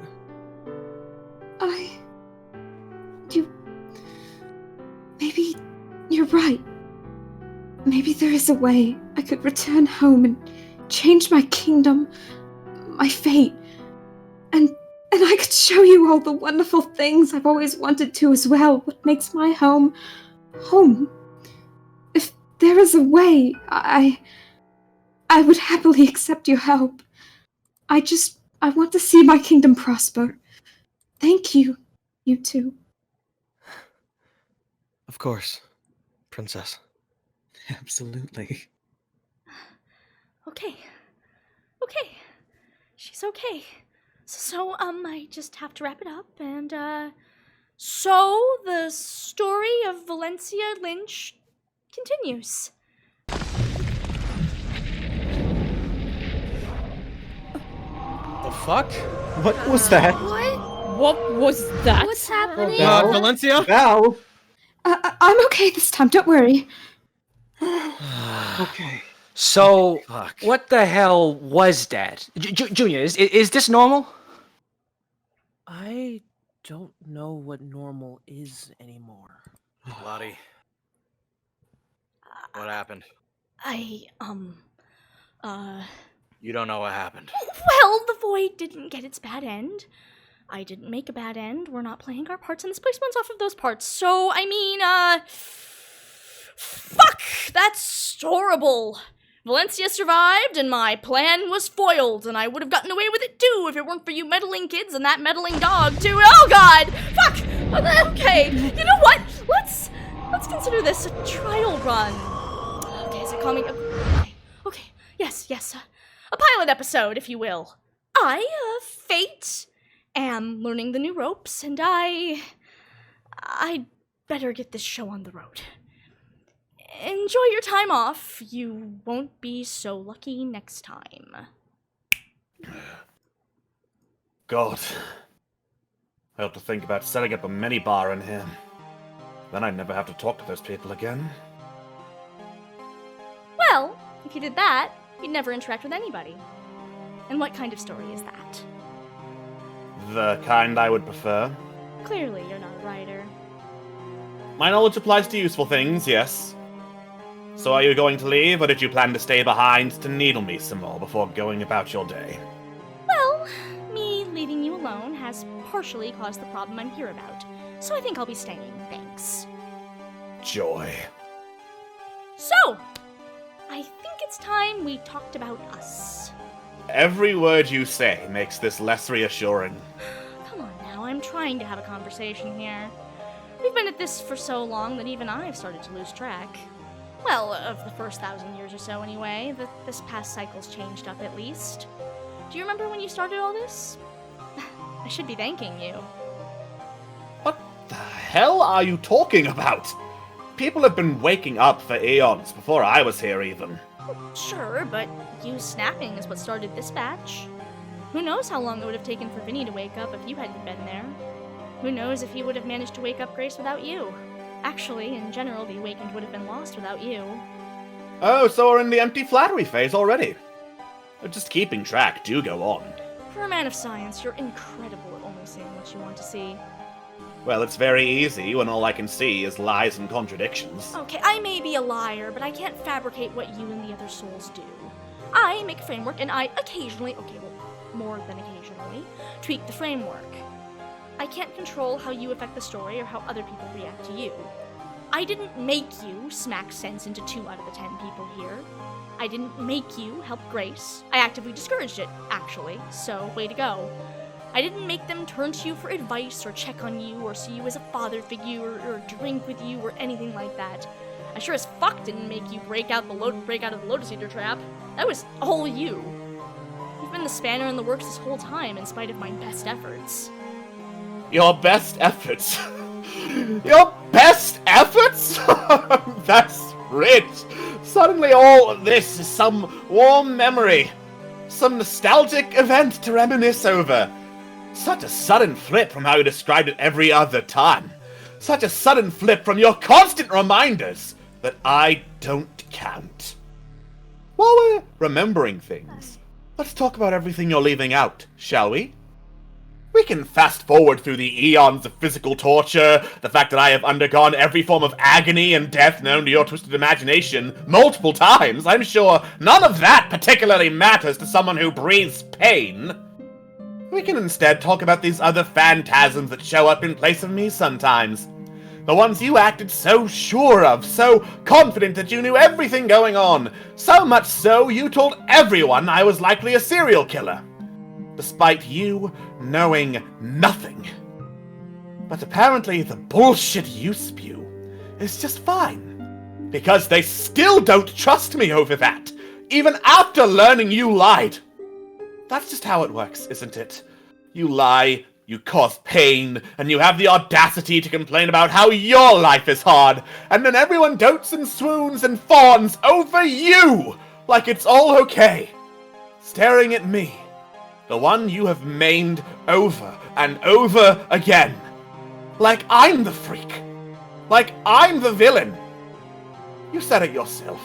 Maybe you're right. Maybe there is a way I could return home and change my kingdom, my fate, and I could show you all the wonderful things I've always wanted to as well, what makes my home, home. If there is a way, I would happily accept your help. I want to see my kingdom prosper. Thank you, you two. Of course, Princess. Absolutely. Okay. She's okay. So, I just have to wrap it up, and, so the story of Valencia Lynch continues. The fuck? What was that? What was that? What's happening? Valencia? Val! I'm okay this time, don't worry. Okay. So, what the hell was that? Junior, is this normal? I don't know what normal is anymore. Lottie. What happened? You don't know what happened. Well, the Void didn't get its bad end. I didn't make a bad end. We're not playing our parts, and this place runs off of those parts. So, fuck! That's horrible. Valencia survived, and my plan was foiled, and I would have gotten away with it too if it weren't for you meddling kids and that meddling dog too. Oh God! Fuck! Okay, you know what? Let's consider this a trial run. Okay, is it calming? Okay, yes, a pilot episode, if you will. I, Fate, am learning the new ropes, and I'd better get this show on the road. Enjoy your time off. You won't be so lucky next time. God. I ought to think about setting up a mini bar in here. Then I'd never have to talk to those people again. Well, if you did that, you'd never interact with anybody. And what kind of story is that? The kind I would prefer. Clearly, you're not a writer. My knowledge applies to useful things, yes. So are you going to leave, or did you plan to stay behind to needle me some more before going about your day? Well, me leaving you alone has partially caused the problem I'm here about. So I think I'll be staying, thanks. Joy. So, I think it's time we talked about us. Every word you say makes this less reassuring. Come on now, I'm trying to have a conversation here. We've been at this for so long that even I've started to lose track. Well, of the first 1,000 years or so anyway. This past cycle's changed up at least. Do you remember when you started all this? I should be thanking you. What the hell are you talking about? People have been waking up for eons before I was here even. Sure, but you snapping is what started this batch. Who knows how long it would have taken for Vinny to wake up if you hadn't been there. Who knows if he would have managed to wake up Grace without you. Actually, in general, the Awakened would have been lost without you. Oh, so we're in the empty flattery phase already. Just keeping track, do go on. For a man of science, you're incredible at only seeing what you want to see. Well, it's very easy when all I can see is lies and contradictions. Okay, I may be a liar, but I can't fabricate what you and the other souls do. I make a framework, and I occasionally, more than occasionally, tweak the framework. I can't control how you affect the story or how other people react to you. I didn't make you smack sense into 2 out of the 10 people here. I didn't make you help Grace. I actively discouraged it, actually, so way to go. I didn't make them turn to you for advice or check on you or see you as a father figure or drink with you or anything like that. I sure as fuck didn't make you break out of the Lotus Eater trap. That was all you. You've been the spanner in the works this whole time in spite of my best efforts. Your best efforts? Your best efforts? That's rich. Suddenly all of this is some warm memory. Some nostalgic event to reminisce over. Such a sudden flip from how you described it every other time. Such a sudden flip from your constant reminders that I don't count. While we're remembering things, let's talk about everything you're leaving out, shall we? We can fast forward through the eons of physical torture, the fact that I have undergone every form of agony and death known to your twisted imagination multiple times. I'm sure none of that particularly matters to someone who breathes pain. We can instead talk about these other phantasms that show up in place of me sometimes. The ones you acted so sure of, so confident that you knew everything going on. So much so, you told everyone I was likely a serial killer. Despite you knowing nothing. But apparently the bullshit you spew is just fine. Because they still don't trust me over that, even after learning you lied. That's just how it works, isn't it? You lie, you cause pain, and you have the audacity to complain about how your life is hard, and then everyone dotes and swoons and fawns over you, like it's all okay. Staring at me. The one you have maimed over and over again. Like I'm the freak. Like I'm the villain. You said it yourself.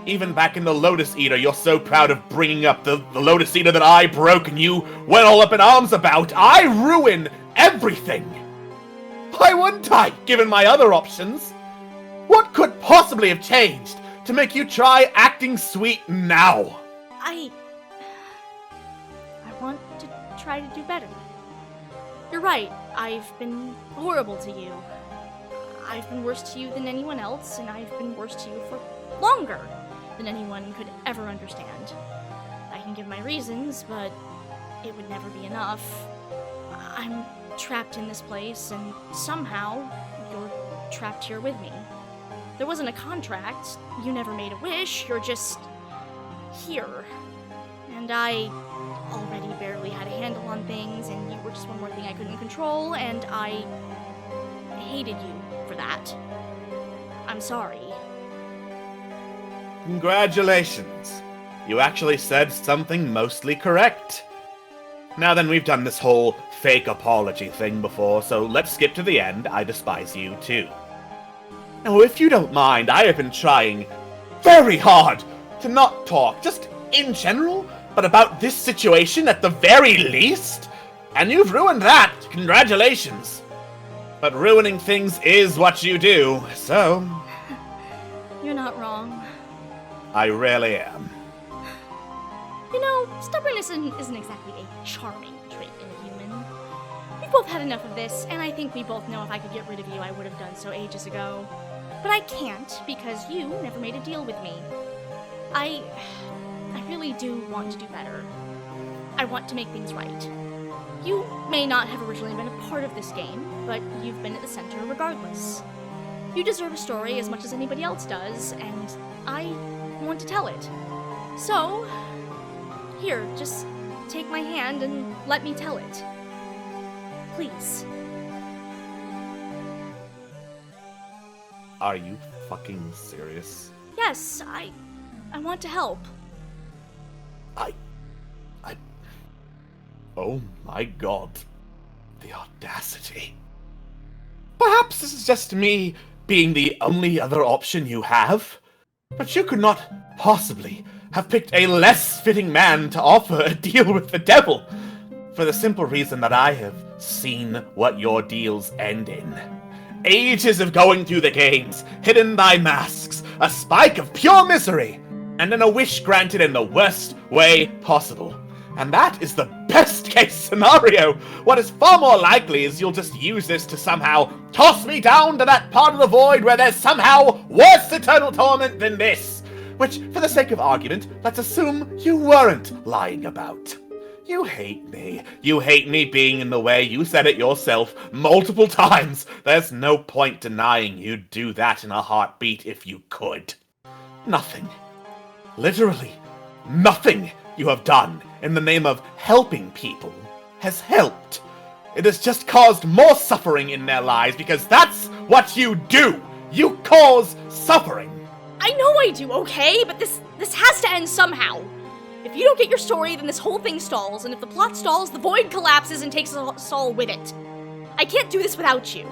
Even back in the Lotus Eater, you're so proud of bringing up the Lotus Eater that I broke and you went all up in arms about. I ruin everything. Why wouldn't I, given my other options? What could possibly have changed to make you try acting sweet now? I want to try to do better. You're right, I've been horrible to you. I've been worse to you than anyone else, and I've been worse to you for longer than anyone could ever understand. I can give my reasons, but it would never be enough. I'm trapped in this place, and somehow you're trapped here with me. There wasn't a contract, you never made a wish, you're just here. And I already barely had a handle on things, and you were just one more thing I couldn't control, and I hated you for that. I'm sorry. Congratulations. You actually said something mostly correct. Now then, we've done this whole fake apology thing before, so let's skip to the end. I despise you too. Now, if you don't mind, I have been trying very hard to not talk, just in general, but about this situation at the very least. And you've ruined that. Congratulations. But ruining things is what you do, so... You're not wrong. I really am. You know, stubbornness isn't exactly a charming trait in a human. We've both had enough of this, and I think we both know if I could get rid of you, I would have done so ages ago. But I can't, because you never made a deal with me. I really do want to do better. I want to make things right. You may not have originally been a part of this game, but you've been at the center regardless. You deserve a story as much as anybody else does, and I want to tell it. So, here, just take my hand and let me tell it. Please. Are you fucking serious? Yes, I want to help. Oh my god. The audacity. Perhaps this is just me being the only other option you have, but you could not possibly have picked a less fitting man to offer a deal with the devil, for the simple reason that I have seen what your deals end in. Ages of going through the games, hidden by masks, a spike of pure misery, and then a wish granted in the worst way possible. And that is the best case scenario. What is far more likely is you'll just use this to somehow toss me down to that part of the void where there's somehow worse eternal torment than this. Which, for the sake of argument, let's assume you weren't lying about. You hate me. You hate me being in the way. You said it yourself multiple times. There's no point denying you'd do that in a heartbeat if you could. Nothing. Literally, nothing you have done in the name of helping people has helped. It has just caused more suffering in their lives because that's what you do. You cause suffering. I know I do, okay? But this has to end somehow. If you don't get your story, then this whole thing stalls, and if the plot stalls, the void collapses and takes us all with it. I can't do this without you.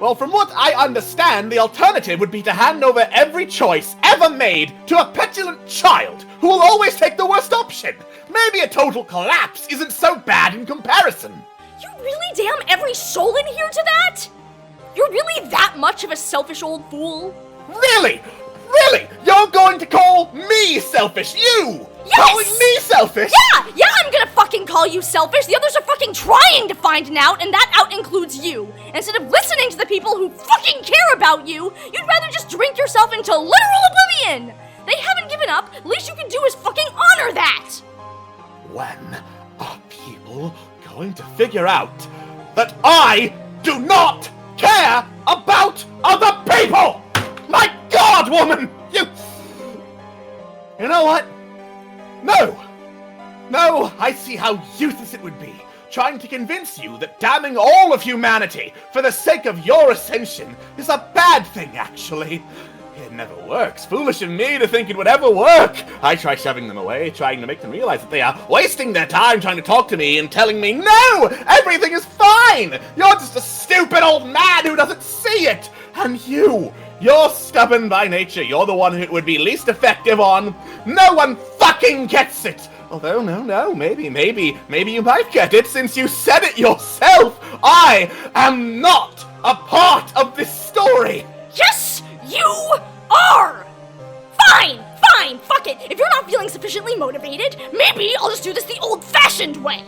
Well, from what I understand, the alternative would be to hand over every choice ever made to a petulant child who will always take the worst option. Maybe a total collapse isn't so bad in comparison. You really damn every soul in here to that? You're really that much of a selfish old fool? Really? Really? You're going to call me selfish? You? Yes! Calling me selfish? Yeah, I'm gonna fucking call you selfish. The others are fucking trying to find an out, and that out includes you. Instead of listening to the people who fucking care about you, you'd rather just drink yourself into literal oblivion. They haven't given up. The least you can do is fucking honor that. When are people going to figure out that I do not care about other people? My God, woman! You know what? No, I see how useless it would be trying to convince you that damning all of humanity for the sake of your ascension is a bad thing, actually. It never works. Foolish of me to think it would ever work. I try shoving them away, trying to make them realize that they are wasting their time trying to talk to me and telling me, no, everything is fine. You're just a stupid old man who doesn't see it. And you're stubborn by nature. You're the one who it would be least effective on. No one fucking gets it. Although, no, maybe you might get it since you said it yourself. I am not a part of this story. Yes, you are! Fine, fuck it. If you're not feeling sufficiently motivated, maybe I'll just do this the old-fashioned way.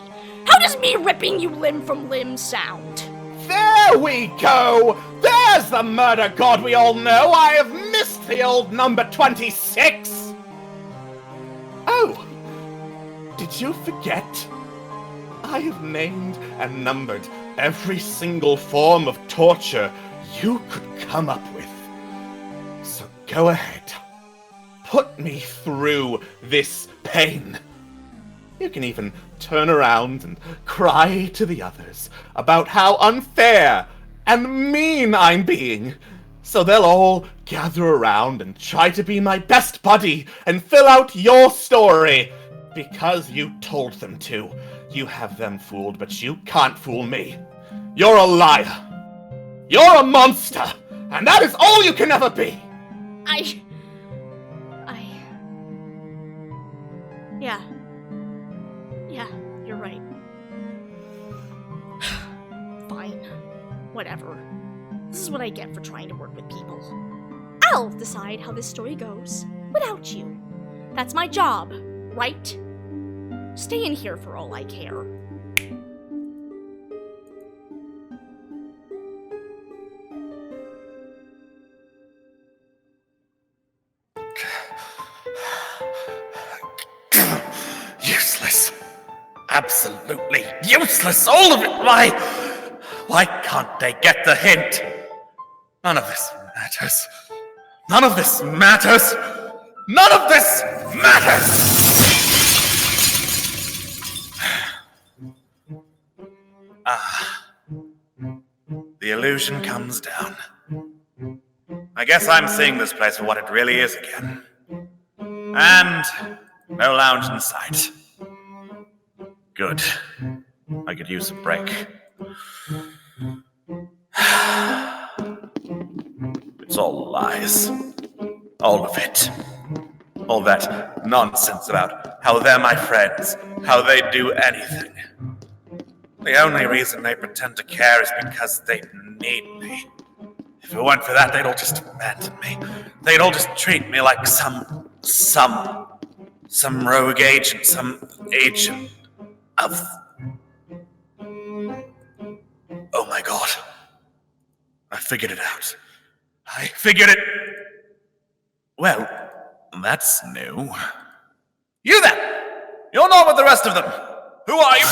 How does me ripping you limb from limb sound? There we go! There's the murder god we all know! I have missed the old number 26! Oh, did you forget? I have named and numbered every single form of torture you could come up with. So go ahead. Put me through this pain. You can even turn around and cry to the others about how unfair and mean I'm being. So they'll all gather around and try to be my best buddy and fill out your story. Because you told them to. You have them fooled, but you can't fool me. You're a liar. You're a monster. And that is all you can ever be. Yeah, you're right. Fine. Whatever. This is what I get for trying to work with people. I'll decide how this story goes without you. That's my job, right? Stay in here for all I care. absolutely useless, all of it. Why can't they get the hint? None of this matters. None of this matters. None of this matters! The illusion comes down. I guess I'm seeing this place for what it really is again. And no lounge in sight. Good. I could use a break. It's all lies. All of it. All that nonsense about how they're my friends, how they do anything. The only reason they pretend to care is because they need me. If it weren't for that, they'd all just abandon me. They'd all just treat me like some rogue agent, some agent of... Oh my god. I figured it out. I figured it... Well, that's new. You then! You're not with the rest of them! Who are you?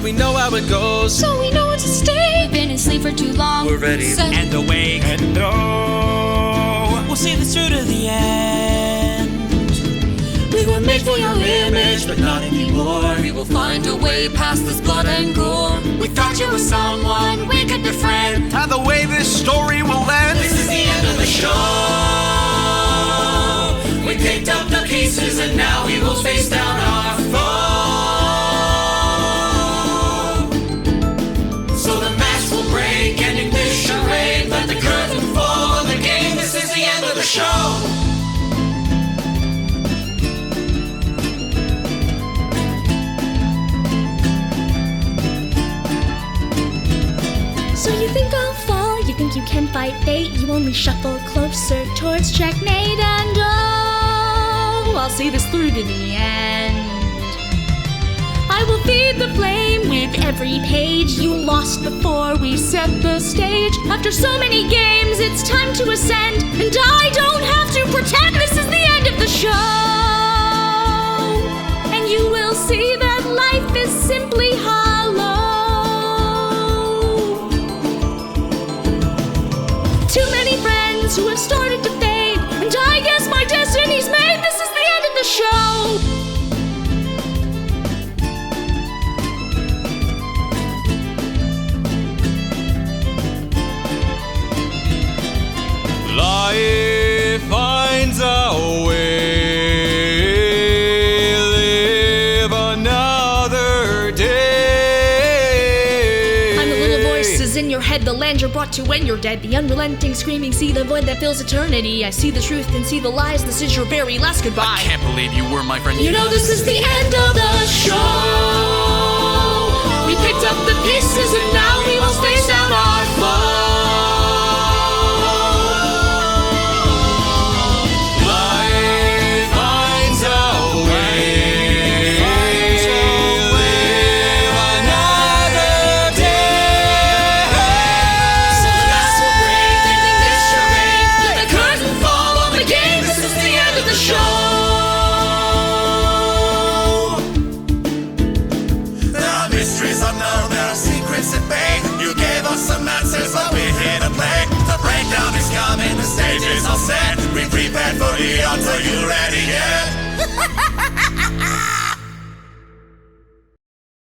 We know how it goes, so we know what to stay. Been asleep for too long. We're ready and awake, and no, we'll see this through to the end. We were made for your image, but not anymore. We will find a way past this blood and gore. We thought you were someone we could befriend, and the way this story will end. This is the end of the show. We picked up the pieces, and now we will face down our foe. Show. So you think I'll fall? You think you can fight fate? You only shuffle closer towards checkmate, and oh, I'll see this through to the end. I will feed the flame with every page. You lost before we set the stage. After so many games, it's time to ascend, and I don't have to pretend this is the end of the show. And you will see that life is simply hollow. Too many friends who have started to fade, and I guess my destiny's made. This is the end of the show. Life finds a way, live another day. I'm the little voices in your head, the land you're brought to when you're dead. The unrelenting screaming sea, the void that fills eternity. I see the truth and see the lies, this is your very last goodbye. I can't believe you were my friend. You know this is the end of the show. We picked up the pieces and now we will face down our foe. But we here to play. The breakdown is coming, the stage is all set. We prepared for the